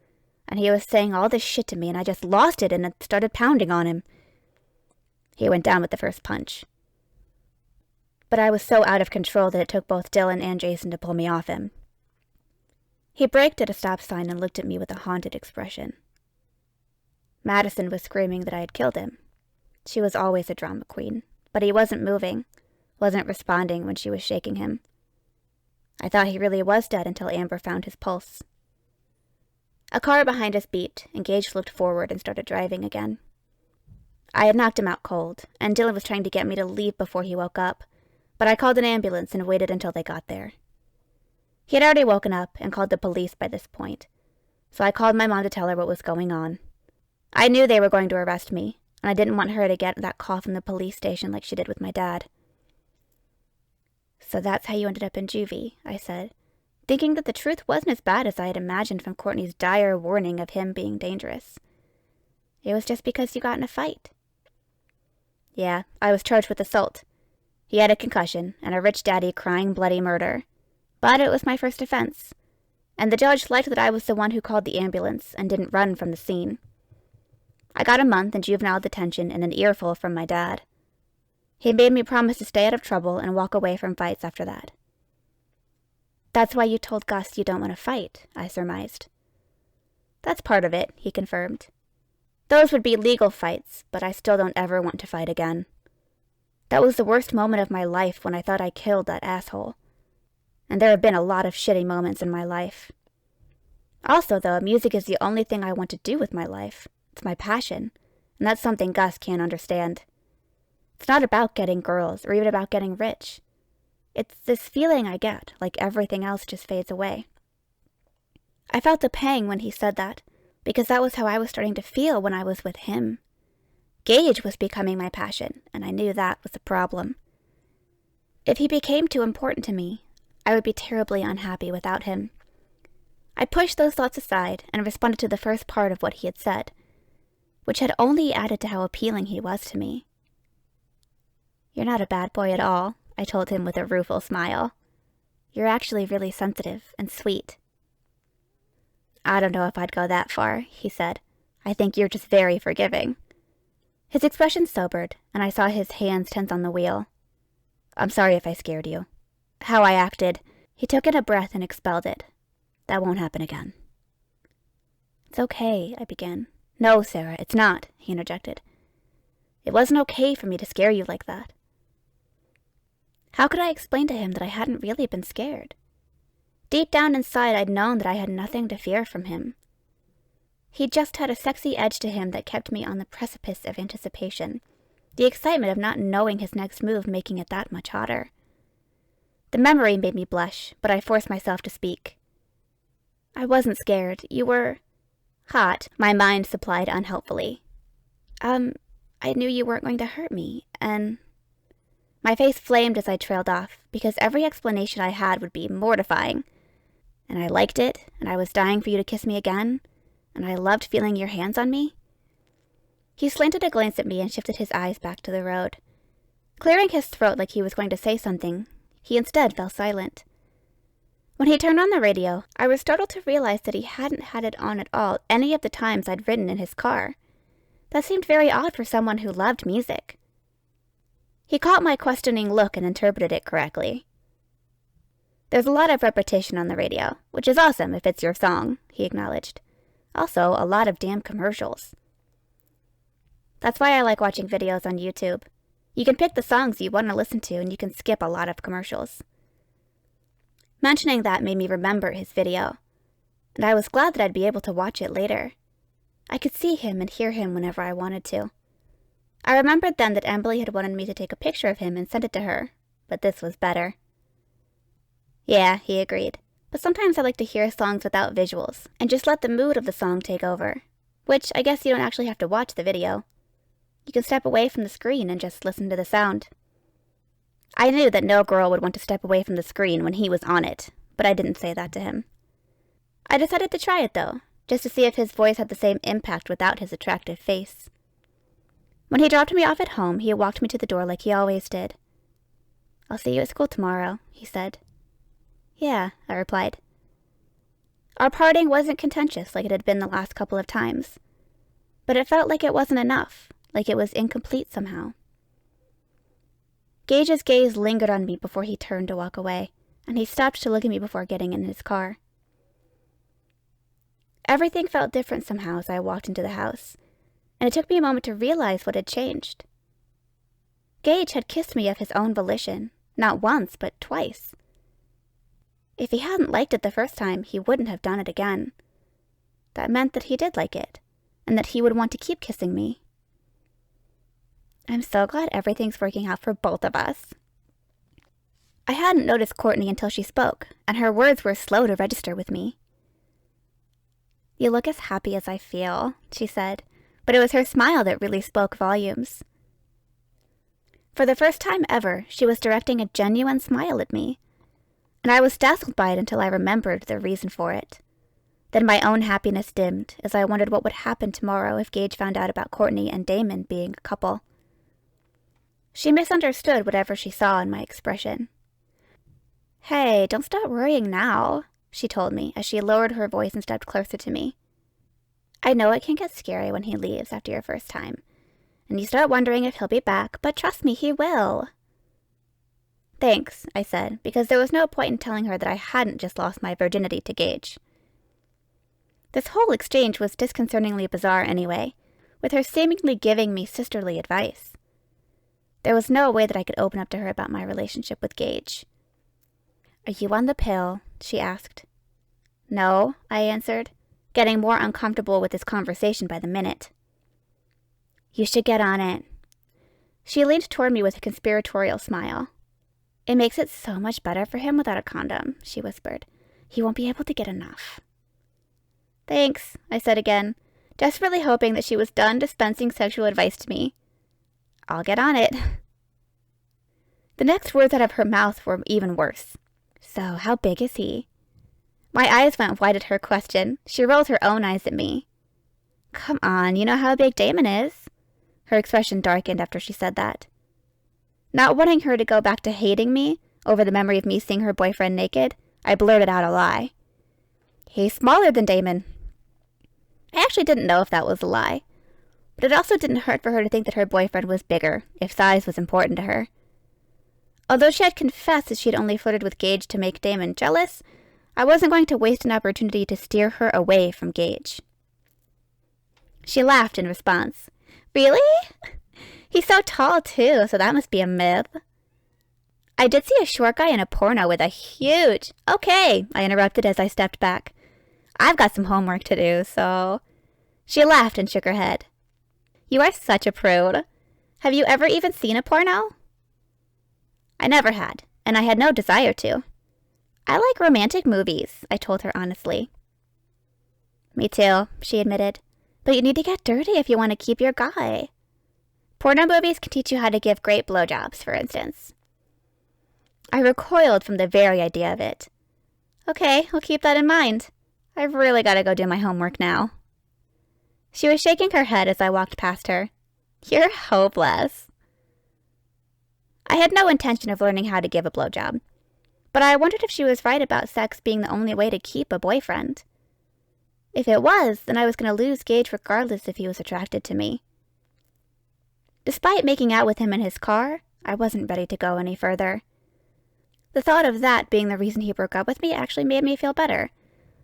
Speaker 1: and he was saying all this shit to me, and I just lost it and started pounding on him. He went down with the first punch. But I was so out of control that it took both Dylan and Jason to pull me off him. He braked at a stop sign and looked at me with a haunted expression. Madison was screaming that I had killed him. She was always a drama queen, but he wasn't moving, wasn't responding when she was shaking him. I thought he really was dead until Amber found his pulse. A car behind us beeped, and Gage looked forward and started driving again. I had knocked him out cold, and Dylan was trying to get me to leave before he woke up, but I called an ambulance and waited until they got there. He had already woken up and called the police by this point, so I called my mom to tell her what was going on. I knew they were going to arrest me, and I didn't want her to get that call from the police station like she did with my dad. "So that's how you ended up in juvie," I said, thinking that the truth wasn't as bad as I had imagined from Courtney's dire warning of him being dangerous. "It was just because you got in a fight." "Yeah, I was charged with assault. He had a concussion, and a rich daddy crying bloody murder. But it was my first offense, and the judge liked that I was the one who called the ambulance and didn't run from the scene. I got a month in juvenile detention and an earful from my dad. He made me promise to stay out of trouble and walk away from fights after that." "That's why you told Gus you don't want to fight," I surmised. "That's part of it," he confirmed. "Those would be legal fights, but I still don't ever want to fight again. That was the worst moment of my life when I thought I killed that asshole. And there have been a lot of shitty moments in my life. Also, though, music is the only thing I want to do with my life. It's my passion, and that's something Gus can't understand. It's not about getting girls or even about getting rich. It's this feeling I get, like everything else just fades away." I felt a pang when he said that, because that was how I was starting to feel when I was with him. Gage was becoming my passion, and I knew that was a problem. If he became too important to me, I would be terribly unhappy without him. I pushed those thoughts aside and responded to the first part of what he had said, which had only added to how appealing he was to me. "You're not a bad boy at all," I told him with a rueful smile. "You're actually really sensitive and sweet." "I don't know if I'd go that far," he said. "I think you're just very forgiving." His expression sobered, and I saw his hands tense on the wheel. "I'm sorry if I scared you. How I acted." He took in a breath and expelled it. "That won't happen again." "It's okay," I began. "No, Sarah, it's not," he interjected. "It wasn't okay for me to scare you like that." How could I explain to him that I hadn't really been scared? Deep down inside, I'd known that I had nothing to fear from him. He just had a sexy edge to him that kept me on the precipice of anticipation, the excitement of not knowing his next move making it that much hotter. The memory made me blush, but I forced myself to speak. I wasn't scared. You were hot, my mind supplied unhelpfully. I knew you weren't going to hurt me, and... My face flamed as I trailed off, because every explanation I had would be mortifying. And I liked it, and I was dying for you to kiss me again, and I loved feeling your hands on me. He slanted a glance at me and shifted his eyes back to the road. Clearing his throat like he was going to say something, he instead fell silent. When he turned on the radio, I was startled to realize that he hadn't had it on at all any of the times I'd ridden in his car. That seemed very odd for someone who loved music. He caught my questioning look and interpreted it correctly. There's a lot of repetition on the radio, which is awesome if it's your song, he acknowledged. Also, a lot of damn commercials. That's why I like watching videos on YouTube. You can pick the songs you want to listen to, and you can skip a lot of commercials. Mentioning that made me remember his video, and I was glad that I'd be able to watch it later. I could see him and hear him whenever I wanted to. I remembered then that Emily had wanted me to take a picture of him and send it to her, but this was better. Yeah, he agreed, but sometimes I like to hear songs without visuals, and just let the mood of the song take over, which I guess you don't actually have to watch the video. You can step away from the screen and just listen to the sound. I knew that no girl would want to step away from the screen when he was on it, but I didn't say that to him. I decided to try it, though, just to see if his voice had the same impact without his attractive face. When he dropped me off at home, he walked me to the door like he always did. I'll see you at school tomorrow, he said. Yeah, I replied. Our parting wasn't contentious like it had been the last couple of times, but it felt like it wasn't enough, like it was incomplete somehow. Gage's gaze lingered on me before he turned to walk away, and he stopped to look at me before getting in his car. Everything felt different somehow as I walked into the house, and it took me a moment to realize what had changed. Gage had kissed me of his own volition, not once, but twice. If he hadn't liked it the first time, he wouldn't have done it again. That meant that he did like it, and that he would want to keep kissing me. I'm so glad everything's working out for both of us. I hadn't noticed Courtney until she spoke, and her words were slow to register with me. You look as happy as I feel, she said, but it was her smile that really spoke volumes. For the first time ever, she was directing a genuine smile at me, and I was dazzled by it until I remembered the reason for it. Then my own happiness dimmed as I wondered what would happen tomorrow if Gage found out about Courtney and Damon being a couple. She misunderstood whatever she saw in my expression. Hey, don't stop worrying now, she told me as she lowered her voice and stepped closer to me. I know it can get scary when he leaves after your first time, and you start wondering if he'll be back, but trust me, he will. Thanks, I said, because there was no point in telling her that I hadn't just lost my virginity to Gage. This whole exchange was disconcertingly bizarre anyway, with her seemingly giving me sisterly advice. There was no way that I could open up to her about my relationship with Gage. Are you on the pill? She asked. No, I answered, getting more uncomfortable with this conversation by the minute. You should get on it. She leaned toward me with a conspiratorial smile. It makes it so much better for him without a condom, she whispered. He won't be able to get enough. Thanks, I said again, desperately hoping that she was done dispensing sexual advice to me. I'll get on it. The next words out of her mouth were even worse. So, how big is he? My eyes went wide at her question. She rolled her own eyes at me. Come on, you know how big Damon is. Her expression darkened after she said that. Not wanting her to go back to hating me over the memory of me seeing her boyfriend naked, I blurted out a lie. He's smaller than Damon. I actually didn't know if that was a lie, but it also didn't hurt for her to think that her boyfriend was bigger, if size was important to her. Although she had confessed that she had only flirted with Gage to make Damon jealous, I wasn't going to waste an opportunity to steer her away from Gage. She laughed in response. Really? He's so tall, too, so that must be a myth. I did see a short guy in a porno with a huge... Okay, I interrupted as I stepped back. I've got some homework to do, so... She laughed and shook her head. You are such a prude. Have you ever even seen a porno? I never had, and I had no desire to. I like romantic movies, I told her honestly. Me too, she admitted. But you need to get dirty if you want to keep your guy. Porno movies can teach you how to give great blowjobs, for instance. I recoiled from the very idea of it. Okay, I'll keep that in mind. I've really got to go do my homework now. She was shaking her head as I walked past her. You're hopeless. I had no intention of learning how to give a blowjob, but I wondered if she was right about sex being the only way to keep a boyfriend. If it was, then I was going to lose Gage regardless if he was attracted to me. Despite making out with him in his car, I wasn't ready to go any further. The thought of that being the reason he broke up with me actually made me feel better,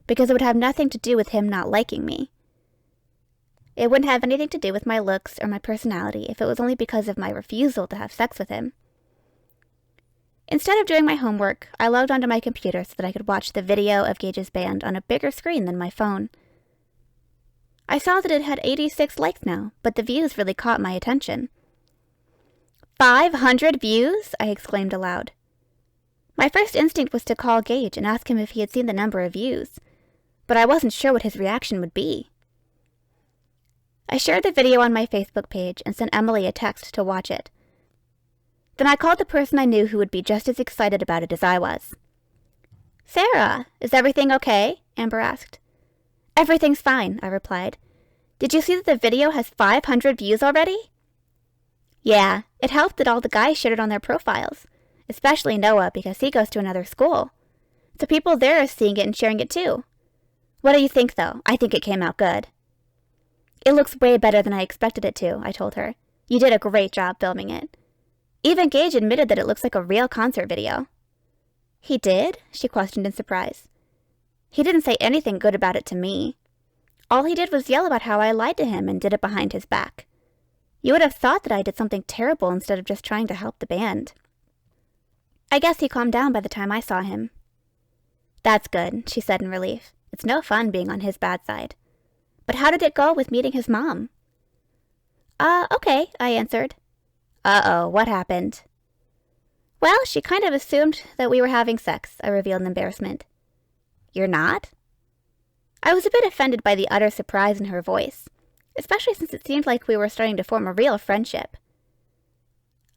Speaker 1: because it would have nothing to do with him not liking me. It wouldn't have anything to do with my looks or my personality if it was only because of my refusal to have sex with him. Instead of doing my homework, I logged onto my computer so that I could watch the video of Gage's band on a bigger screen than my phone. I saw that it had 86 likes now, but the views really caught my attention. 500 views? I exclaimed aloud. My first instinct was to call Gage and ask him if he had seen the number of views, but I wasn't sure what his reaction would be. I shared the video on my Facebook page and sent Emily a text to watch it. Then I called the person I knew who would be just as excited about it as I was. Sarah, is everything okay? Amber asked. Everything's fine, I replied. Did you see that the video has 500 views already? Yeah, it helped that all the guys shared it on their profiles, especially Noah because he goes to another school. So people there are seeing it and sharing it too. What do you think, though? I think it came out good. It looks way better than I expected it to, I told her. You did a great job filming it. Even Gage admitted that it looks like a real concert video. He did? She questioned in surprise. He didn't say anything good about it to me. All he did was yell about how I lied to him and did it behind his back. You would have thought that I did something terrible instead of just trying to help the band. I guess he calmed down by the time I saw him. That's good, she said in relief. It's no fun being on his bad side. But how did it go with meeting his mom? Okay, I answered. Uh-oh, what happened? Well, she kind of assumed that we were having sex, I revealed in embarrassment. You're not? I was a bit offended by the utter surprise in her voice, especially since it seemed like we were starting to form a real friendship.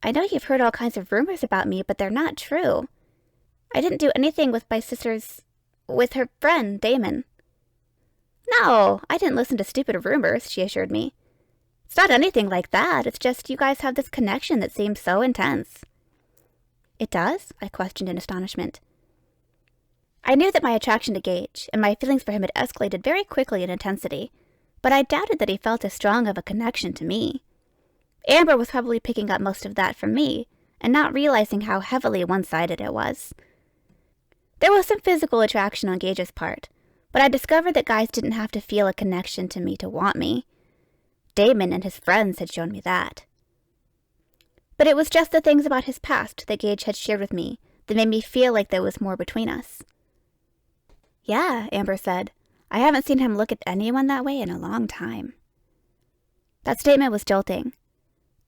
Speaker 1: I know you've heard all kinds of rumors about me, but they're not true. I didn't do anything with with her friend, Damon. No, I didn't listen to stupid rumors, she assured me. It's not anything like that. It's just you guys have this connection that seems so intense. It does? I questioned in astonishment. I knew that my attraction to Gage and my feelings for him had escalated very quickly in intensity, but I doubted that he felt as strong of a connection to me. Amber was probably picking up most of that from me and not realizing how heavily one-sided it was. There was some physical attraction on Gage's part, but I discovered that guys didn't have to feel a connection to me to want me. Damon and his friends had shown me that. But it was just the things about his past that Gage had shared with me that made me feel like there was more between us. Yeah, Amber said. I haven't seen him look at anyone that way in a long time. That statement was jolting.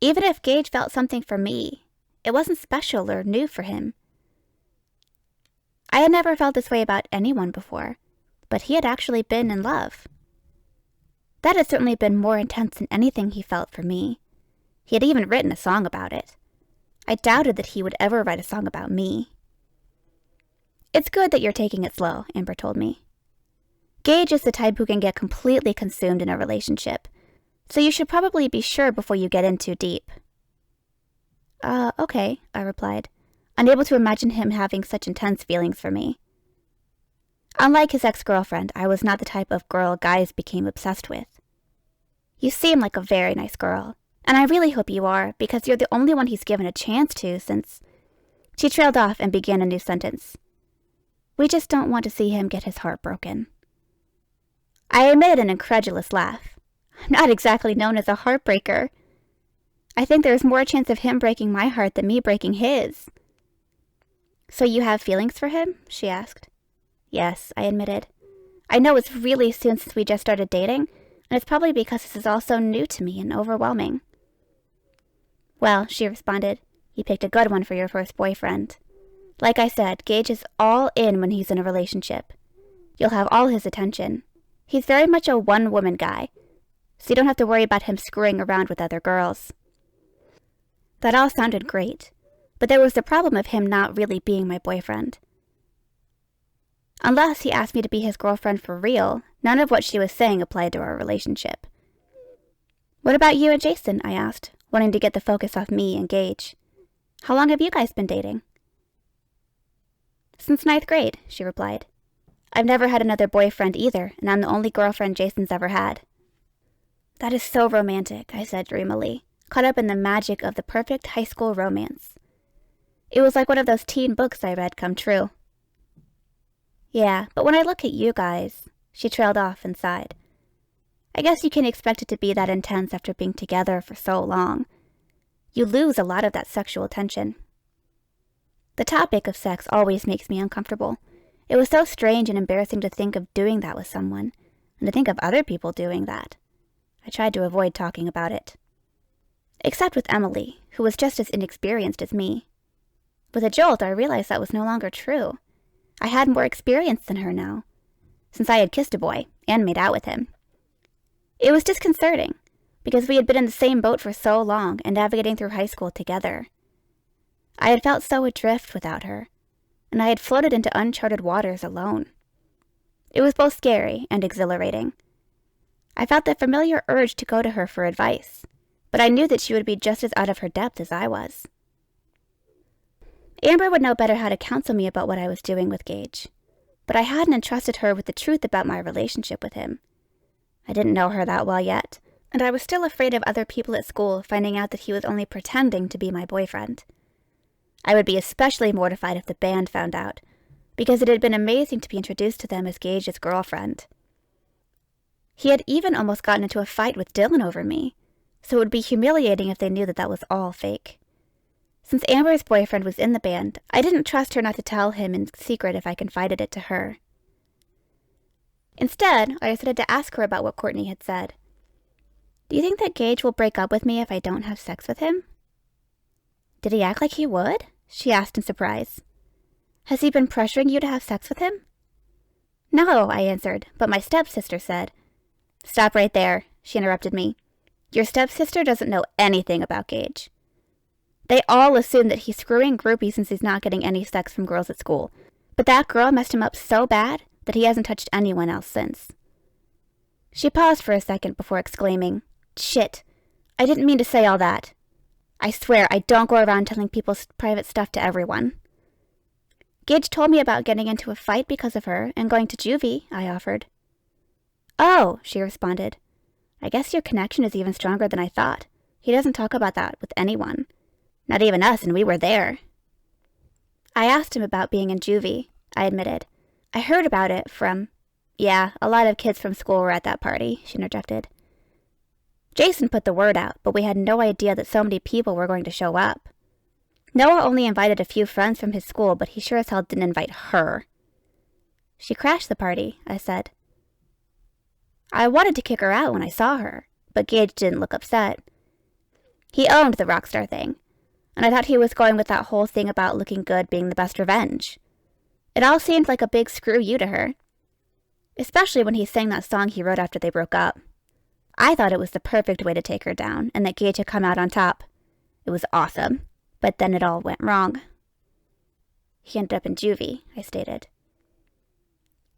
Speaker 1: Even if Gage felt something for me, it wasn't special or new for him. I had never felt this way about anyone before, but he had actually been in love. That had certainly been more intense than anything he felt for me. He had even written a song about it. I doubted that he would ever write a song about me. It's good that you're taking it slow, Amber told me. Gage is the type who can get completely consumed in a relationship, so you should probably be sure before you get in too deep. Okay, I replied, unable to imagine him having such intense feelings for me. Unlike his ex-girlfriend, I was not the type of girl guys became obsessed with. You seem like a very nice girl, and I really hope you are, because you're the only one he's given a chance to since... She trailed off and began a new sentence. We just don't want to see him get his heart broken. I emitted an incredulous laugh. I'm not exactly known as a heartbreaker. I think there's more chance of him breaking my heart than me breaking his. So you have feelings for him? She asked. Yes, I admitted. I know it's really soon since we just started dating, and it's probably because this is all so new to me and overwhelming. Well, she responded, you picked a good one for your first boyfriend. Like I said, Gage is all in when he's in a relationship. You'll have all his attention. He's very much a one-woman guy, so you don't have to worry about him screwing around with other girls. That all sounded great, but there was the problem of him not really being my boyfriend. Unless he asked me to be his girlfriend for real, none of what she was saying applied to our relationship. What about you and Jason? I asked, wanting to get the focus off me and Gage. How long have you guys been dating? Since 9th grade, she replied. I've never had another boyfriend either, and I'm the only girlfriend Jason's ever had. That is so romantic, I said dreamily, caught up in the magic of the perfect high school romance. It was like one of those teen books I read come true. Yeah, but when I look at you guys, she trailed off and sighed. I guess you can expect it to be that intense after being together for so long. You lose a lot of that sexual tension. The topic of sex always makes me uncomfortable. It was so strange and embarrassing to think of doing that with someone, and to think of other people doing that. I tried to avoid talking about it. Except with Emily, who was just as inexperienced as me. With a jolt, I realized that was no longer true. I had more experience than her now, since I had kissed a boy and made out with him. It was disconcerting, because we had been in the same boat for so long and navigating through high school together. I had felt so adrift without her, and I had floated into uncharted waters alone. It was both scary and exhilarating. I felt the familiar urge to go to her for advice, but I knew that she would be just as out of her depth as I was. Amber would know better how to counsel me about what I was doing with Gage, but I hadn't entrusted her with the truth about my relationship with him. I didn't know her that well yet, and I was still afraid of other people at school finding out that he was only pretending to be my boyfriend. I would be especially mortified if the band found out, because it had been amazing to be introduced to them as Gage's girlfriend. He had even almost gotten into a fight with Dylan over me, so it would be humiliating if they knew that that was all fake. Since Amber's boyfriend was in the band, I didn't trust her not to tell him in secret if I confided it to her. Instead, I decided to ask her about what Courtney had said. Do you think that Gage will break up with me if I don't have sex with him? Did he act like he would? She asked in surprise. Has he been pressuring you to have sex with him? No, I answered, but my stepsister said. Stop right there, she interrupted me. Your stepsister doesn't know anything about Gage. They all assume that he's screwing groupies since he's not getting any sex from girls at school, but that girl messed him up so bad that he hasn't touched anyone else since. She paused for a second before exclaiming, Shit, I didn't mean to say all that. I swear I don't go around telling people's private stuff to everyone. Gage told me about getting into a fight because of her and going to juvie, I offered. Oh, she responded. I guess your connection is even stronger than I thought. He doesn't talk about that with anyone. Not even us, and we were there. I asked him about being in juvie, I admitted. I heard about it from... Yeah, a lot of kids from school were at that party, she interjected. Jason put the word out, but we had no idea that so many people were going to show up. Noah only invited a few friends from his school, but he sure as hell didn't invite her. She crashed the party, I said. I wanted to kick her out when I saw her, but Gage didn't look upset. He owned the rock star thing, and I thought he was going with that whole thing about looking good being the best revenge. It all seemed like a big screw you to her, especially when he sang that song he wrote after they broke up. I thought it was the perfect way to take her down, and that Gage had come out on top. It was awesome, but then it all went wrong. He ended up in juvie, I stated.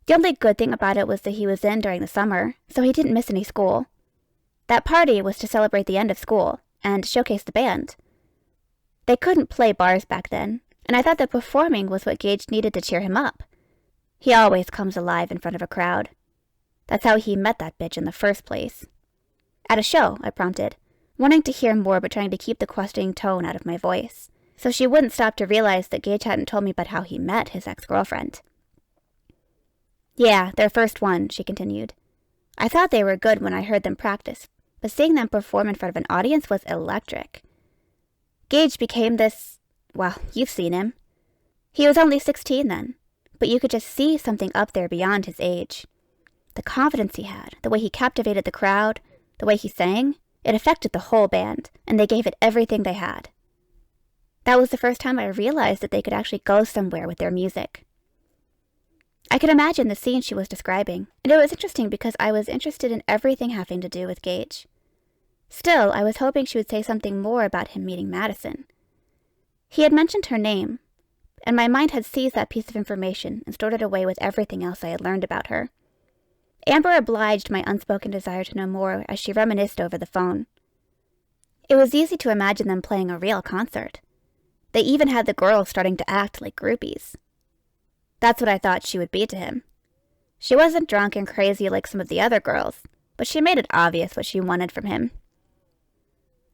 Speaker 1: The only good thing about it was that he was in during the summer, so he didn't miss any school. That party was to celebrate the end of school, and showcase the band. They couldn't play bars back then, and I thought that performing was what Gage needed to cheer him up. He always comes alive in front of a crowd. That's how he met that bitch in the first place. At a show, I prompted, wanting to hear more but trying to keep the questioning tone out of my voice, so she wouldn't stop to realize that Gage hadn't told me about how he met his ex-girlfriend. Yeah, their first one, she continued. I thought they were good when I heard them practice, but seeing them perform in front of an audience was electric. Gage became this... well, you've seen him. He was only 16 then, but you could just see something up there beyond his age. The confidence he had, the way he captivated the crowd, the way he sang, it affected the whole band, and they gave it everything they had. That was the first time I realized that they could actually go somewhere with their music. I could imagine the scene she was describing, and it was interesting because I was interested in everything having to do with Gage. Still, I was hoping she would say something more about him meeting Madison. He had mentioned her name, and my mind had seized that piece of information and stored it away with everything else I had learned about her. Amber obliged my unspoken desire to know more as she reminisced over the phone. It was easy to imagine them playing a real concert. They even had the girls starting to act like groupies. That's what I thought she would be to him. She wasn't drunk and crazy like some of the other girls, but she made it obvious what she wanted from him.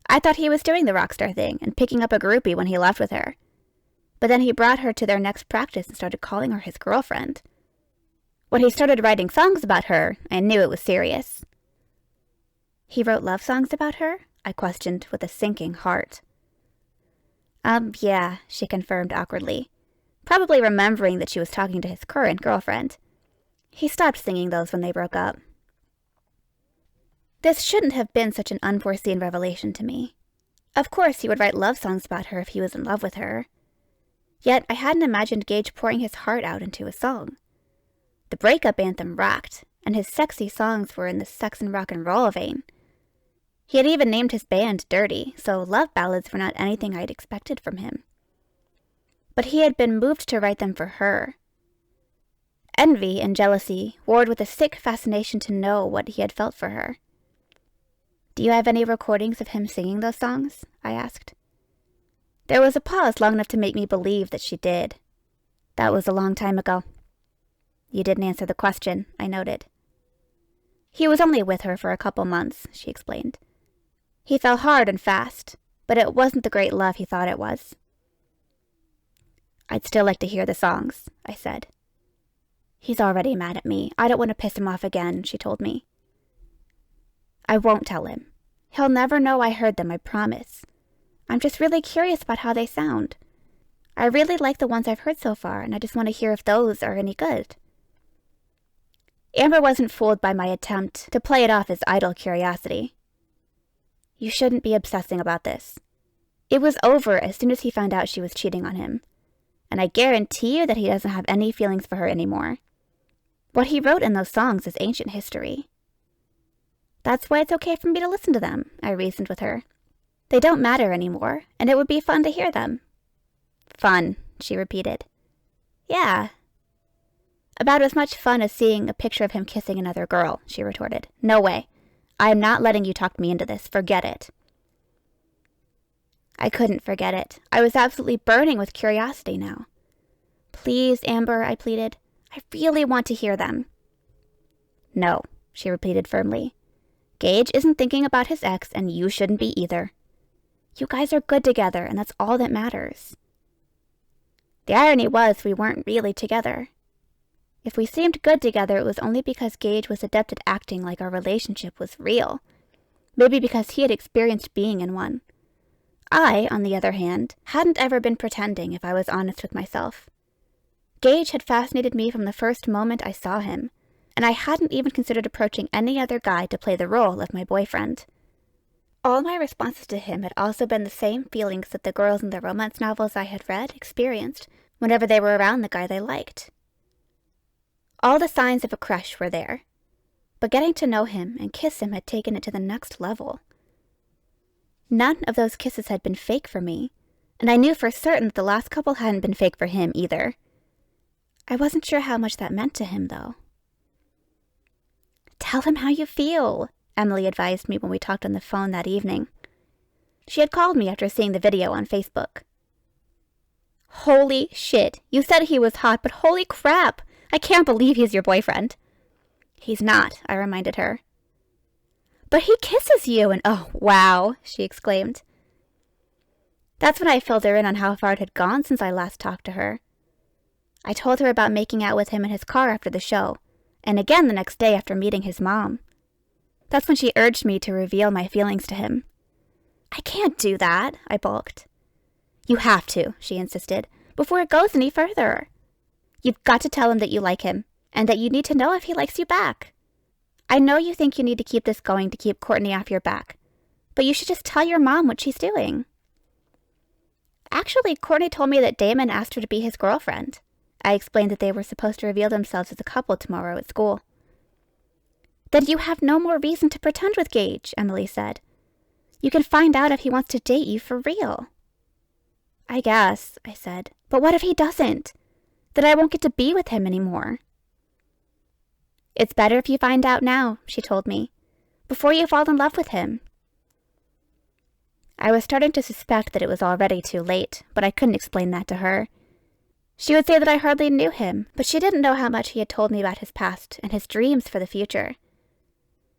Speaker 1: I thought he was doing the rock star thing and picking up a groupie when he left with her. But then he brought her to their next practice and started calling her his girlfriend. When he started writing songs about her, I knew it was serious. He wrote love songs about her? I questioned with a sinking heart. Yeah, she confirmed awkwardly, probably remembering that she was talking to his current girlfriend. He stopped singing those when they broke up. This shouldn't have been such an unforeseen revelation to me. Of course he would write love songs about her if he was in love with her. Yet I hadn't imagined Gage pouring his heart out into a song. The breakup anthem rocked, and his sexy songs were in the sex and rock and roll vein. He had even named his band Dirty, so love ballads were not anything I'd expected from him. But he had been moved to write them for her. Envy and jealousy warred with a sick fascination to know what he had felt for her. "Do you have any recordings of him singing those songs?" I asked. There was a pause long enough to make me believe that she did. "That was a long time ago." "You didn't answer the question," I noted. "He was only with her for a couple months," she explained. "He fell hard and fast, but it wasn't the great love he thought it was." "I'd still like to hear the songs," I said. "He's already mad at me. I don't want to piss him off again," she told me. "I won't tell him. He'll never know I heard them, I promise. I'm just really curious about how they sound. I really like the ones I've heard so far, and I just want to hear if those are any good." Amber wasn't fooled by my attempt to play it off as idle curiosity. "You shouldn't be obsessing about this. It was over as soon as he found out she was cheating on him, and I guarantee you that he doesn't have any feelings for her anymore. What he wrote in those songs is ancient history." "That's why it's okay for me to listen to them," I reasoned with her. "They don't matter anymore, and it would be fun to hear them." "Fun," she repeated. "Yeah." "About as much fun as seeing a picture of him kissing another girl," she retorted. "No way. I am not letting you talk me into this. Forget it." I couldn't forget it. I was absolutely burning with curiosity now. "Please, Amber," I pleaded. "I really want to hear them." "No," she repeated firmly. "Gage isn't thinking about his ex, and you shouldn't be either. You guys are good together, and that's all that matters." The irony was we weren't really together. If we seemed good together, it was only because Gage was adept at acting like our relationship was real. Maybe because he had experienced being in one. I, on the other hand, hadn't ever been pretending if I was honest with myself. Gage had fascinated me from the first moment I saw him, and I hadn't even considered approaching any other guy to play the role of my boyfriend. All my responses to him had also been the same feelings that the girls in the romance novels I had read experienced whenever they were around the guy they liked. All the signs of a crush were there, but getting to know him and kiss him had taken it to the next level. None of those kisses had been fake for me, and I knew for certain that the last couple hadn't been fake for him either. I wasn't sure how much that meant to him, though. "Tell him how you feel," Emily advised me when we talked on the phone that evening. She had called me after seeing the video on Facebook. "Holy shit, you said he was hot, but holy crap! I can't believe he's your boyfriend." "He's not," I reminded her. "But he kisses you, and oh, wow," she exclaimed. That's when I filled her in on how far it had gone since I last talked to her. I told her about making out with him in his car after the show, and again the next day after meeting his mom. That's when she urged me to reveal my feelings to him. "I can't do that," I balked. "You have to," she insisted. before it goes any further. You've got to tell him that you like him, and that you need to know if he likes you back. I know you think you need to keep this going to keep Courtney off your back, but you should just tell your mom what she's doing. Actually, Courtney told me that Damon asked her to be his girlfriend. I explained that they were supposed to reveal themselves as a couple tomorrow at school. Then you have no more reason to pretend with Gage, Emily said. You can find out if he wants to date you for real. I guess, I said. But what if he doesn't? Then I won't get to be with him anymore. It's better if you find out now, she told me, before you fall in love with him. I was starting to suspect that it was already too late, but I couldn't explain that to her. She would say that I hardly knew him, but she didn't know how much he had told me about his past and his dreams for the future.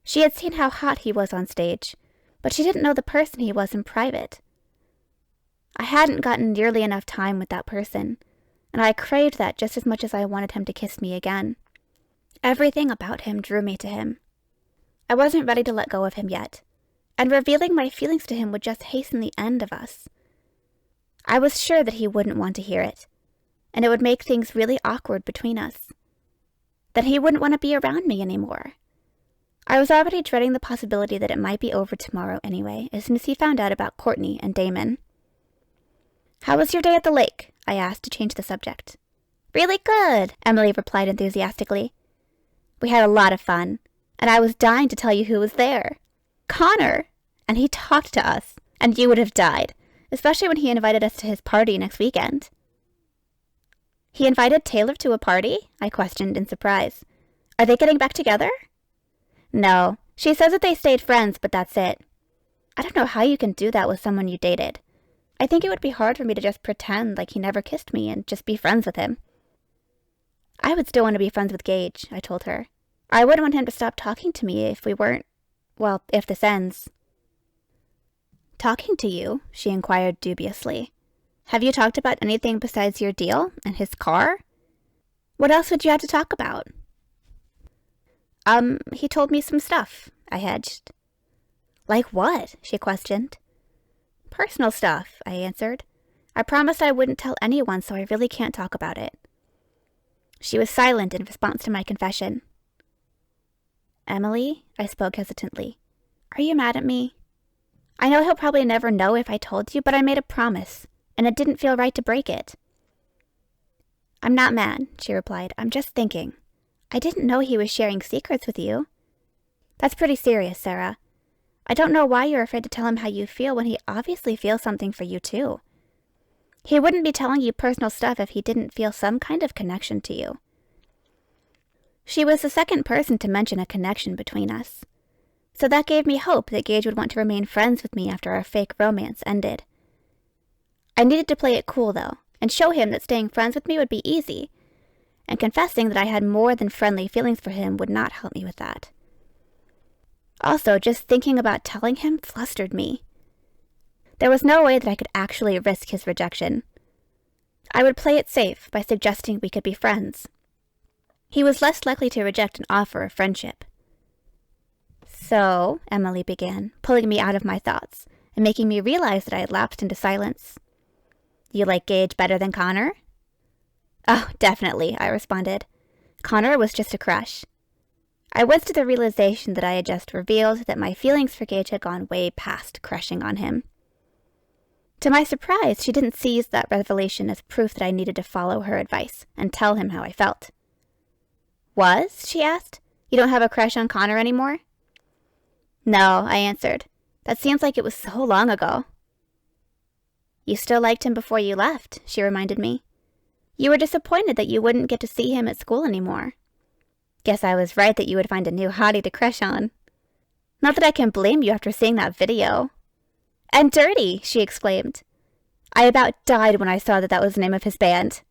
Speaker 1: She had seen how hot he was on stage, but she didn't know the person he was in private. I hadn't gotten nearly enough time with that person, and I craved that just as much as I wanted him to kiss me again. Everything about him drew me to him. I wasn't ready to let go of him yet, and revealing my feelings to him would just hasten the end of us. I was sure that he wouldn't want to hear it, and it would make things really awkward between us. That he wouldn't want to be around me anymore. I was already dreading the possibility that it might be over tomorrow anyway, as soon as he found out about Courtney and Damon. How was your day at the lake? I asked to change the subject. Really good, Emily replied enthusiastically. We had a lot of fun, and I was dying to tell you who was there. Connor! And he talked to us, and you would have died, especially when he invited us to his party next weekend. He invited Taylor to a party? I questioned in surprise. Are they getting back together? No, she says that they stayed friends, but that's it. I don't know how you can do that with someone you dated. I think it would be hard for me to just pretend like he never kissed me and just be friends with him. I would still want to be friends with Gage, I told her. I wouldn't want him to stop talking to me if we weren't, well, if this ends. Talking to you? She inquired dubiously. Have you talked about anything besides your deal and his car? What else would you have to talk about? He told me some stuff, I hedged. Like what? She questioned. Personal stuff, I answered. I promised I wouldn't tell anyone, so I really can't talk about it. She was silent in response to my confession. Emily, I spoke hesitantly, are you mad at me? I know he'll probably never know if I told you, but I made a promise, and it didn't feel right to break it. I'm not mad, she replied. I'm just thinking. I didn't know he was sharing secrets with you. That's pretty serious, Sarah. I don't know why you're afraid to tell him how you feel when he obviously feels something for you, too. He wouldn't be telling you personal stuff if he didn't feel some kind of connection to you. She was the second person to mention a connection between us. So that gave me hope that Gage would want to remain friends with me after our fake romance ended. I needed to play it cool, though, and show him that staying friends with me would be easy, and confessing that I had more than friendly feelings for him would not help me with that. Also, just thinking about telling him flustered me. There was no way that I could actually risk his rejection. I would play it safe by suggesting we could be friends. He was less likely to reject an offer of friendship. So, Emily began, pulling me out of my thoughts and making me realize that I had lapsed into silence. You like Gage better than Connor? Oh, definitely, I responded. Connor was just a crush. I winced at the realization that I had just revealed that my feelings for Gage had gone way past crushing on him. To my surprise, she didn't seize that revelation as proof that I needed to follow her advice and tell him how I felt. Was? She asked. You don't have a crush on Connor anymore? No, I answered. That seems like it was so long ago. You still liked him before you left, she reminded me. You were disappointed that you wouldn't get to see him at school anymore. Guess I was right that you would find a new hottie to crush on. Not that I can blame you after seeing that video. And dirty, she exclaimed. I about died when I saw that was the name of his band.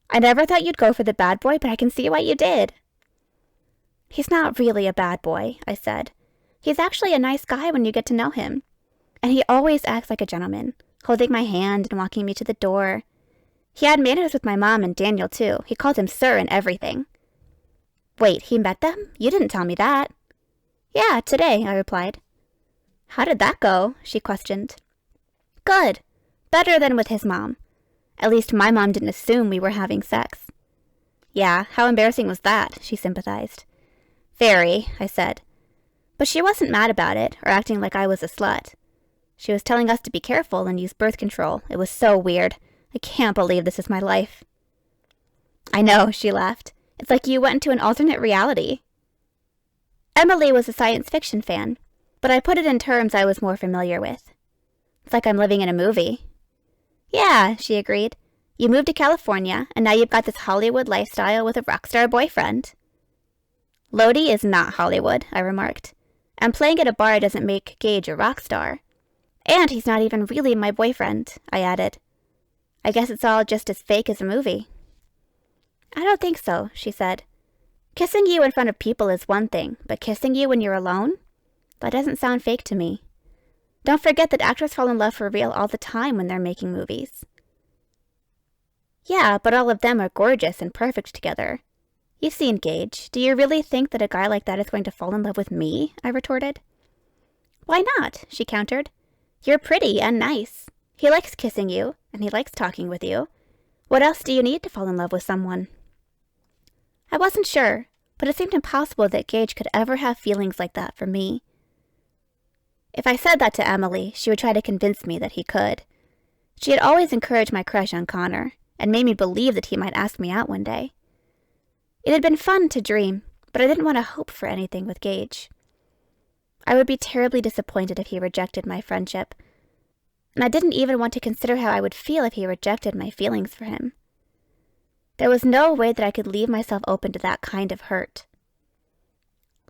Speaker 1: I never thought you'd go for the bad boy, but I can see why you did. He's not really a bad boy, I said. He's actually a nice guy when you get to know him. And he always acts like a gentleman, holding my hand and walking me to the door. He had manners with my mom and Daniel, too. He called him sir and everything. Wait, he met them? You didn't tell me that. Yeah, today, I replied. How did that go? She questioned. Good. Better than with his mom. At least my mom didn't assume we were having sex. Yeah, how embarrassing was that? She sympathized. Very, I said. But she wasn't mad about it, or acting like I was a slut. She was telling us to be careful and use birth control. It was so weird. I can't believe this is my life. I know, she laughed. It's like you went into an alternate reality. Emily was a science fiction fan, but I put it in terms I was more familiar with. It's like I'm living in a movie. Yeah, she agreed. You moved to California, and now you've got this Hollywood lifestyle with a rock star boyfriend. Lodi is not Hollywood, I remarked. And playing at a bar doesn't make Gage a rock star. And he's not even really my boyfriend, I added. I guess it's all just as fake as a movie. I don't think so, she said. Kissing you in front of people is one thing, but kissing you when you're alone? That doesn't sound fake to me. Don't forget that actors fall in love for real all the time when they're making movies. Yeah, but all of them are gorgeous and perfect together. You've seen Gage. Do you really think that a guy like that is going to fall in love with me? I retorted. Why not? She countered. You're pretty and nice. He likes kissing you, and he likes talking with you. What else do you need to fall in love with someone? I wasn't sure, but it seemed impossible that Gage could ever have feelings like that for me. If I said that to Emily, she would try to convince me that he could. She had always encouraged my crush on Connor, and made me believe that he might ask me out one day. It had been fun to dream, but I didn't want to hope for anything with Gage. I would be terribly disappointed if he rejected my friendship, and I didn't even want to consider how I would feel if he rejected my feelings for him. There was no way that I could leave myself open to that kind of hurt.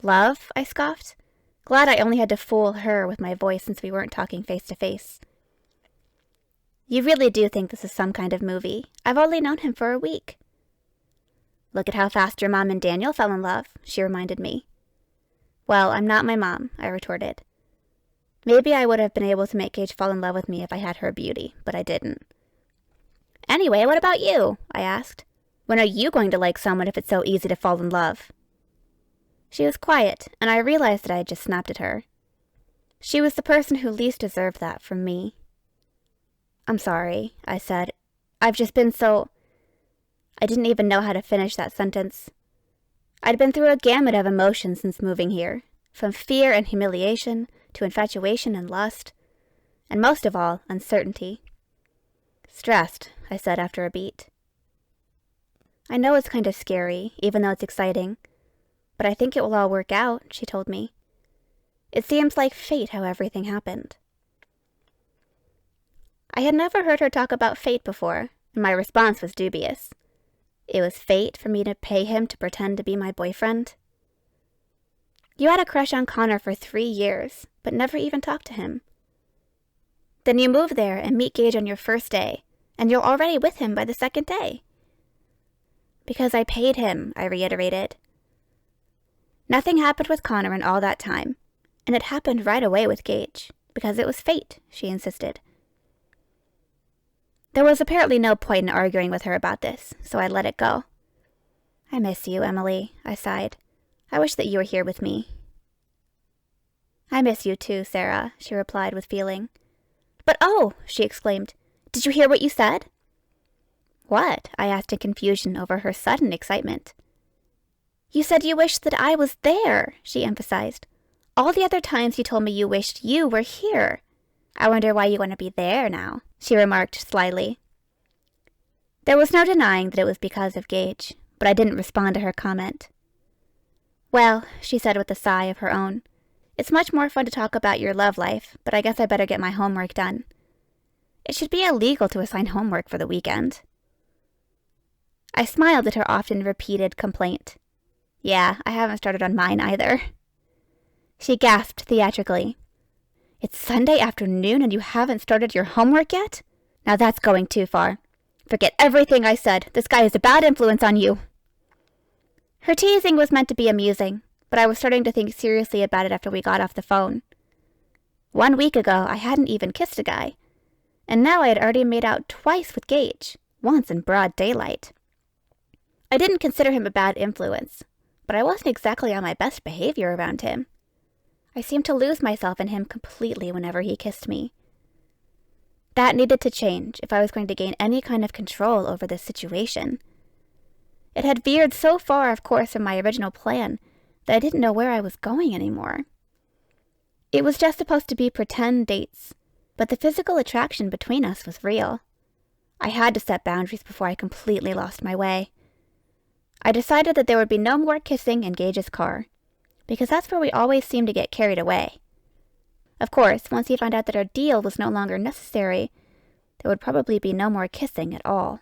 Speaker 1: Love? I scoffed. Glad I only had to fool her with my voice since we weren't talking face to face. You really do think this is some kind of movie. I've only known him for a week. Look at how fast your mom and Daniel fell in love, she reminded me. Well, I'm not my mom, I retorted. Maybe I would have been able to make Gage fall in love with me if I had her beauty, but I didn't. Anyway, what about you? I asked. When are you going to like someone if it's so easy to fall in love? She was quiet, and I realized that I had just snapped at her. She was the person who least deserved that from me. I'm sorry, I said. I've just been so... I didn't even know how to finish that sentence. I'd been through a gamut of emotions since moving here, from fear and humiliation to infatuation and lust, and most of all, uncertainty. Stressed, I said after a beat. I know it's kind of scary, even though it's exciting, but I think it will all work out, she told me. It seems like fate how everything happened. I had never heard her talk about fate before, and my response was dubious. It was fate for me to pay him to pretend to be my boyfriend? You had a crush on Connor for 3 years, but never even talked to him. Then you move there and meet Gage on your first day, and you're already with him by the second day. Because I paid him, I reiterated. Nothing happened with Connor in all that time, and it happened right away with Gage, because it was fate, she insisted. There was apparently no point in arguing with her about this, so I let it go. I miss you, Emily, I sighed. I wish that you were here with me. I miss you too, Sarah, she replied with feeling. But oh, she exclaimed, did you hear what you said? What? I asked in confusion over her sudden excitement. You said you wished that I was there, she emphasized. All the other times you told me you wished you were here. I wonder why you want to be there now, she remarked slyly. There was no denying that it was because of Gage, but I didn't respond to her comment. Well, she said with a sigh of her own, it's much more fun to talk about your love life, but I guess I better get my homework done. It should be illegal to assign homework for the weekend. I smiled at her often repeated complaint. Yeah, I haven't started on mine either. She gasped theatrically. It's Sunday afternoon and you haven't started your homework yet? Now that's going too far. Forget everything I said. This guy is a bad influence on you. Her teasing was meant to be amusing, but I was starting to think seriously about it after we got off the phone. 1 week ago, I hadn't even kissed a guy, and now I had already made out twice with Gage, once in broad daylight. I didn't consider him a bad influence, but I wasn't exactly on my best behavior around him. I seemed to lose myself in him completely whenever he kissed me. That needed to change if I was going to gain any kind of control over this situation. It had veered so far, of course, from my original plan that I didn't know where I was going anymore. It was just supposed to be pretend dates, but the physical attraction between us was real. I had to set boundaries before I completely lost my way. I decided that there would be no more kissing in Gage's car, because that's where we always seemed to get carried away. Of course, once he found out that our deal was no longer necessary, there would probably be no more kissing at all.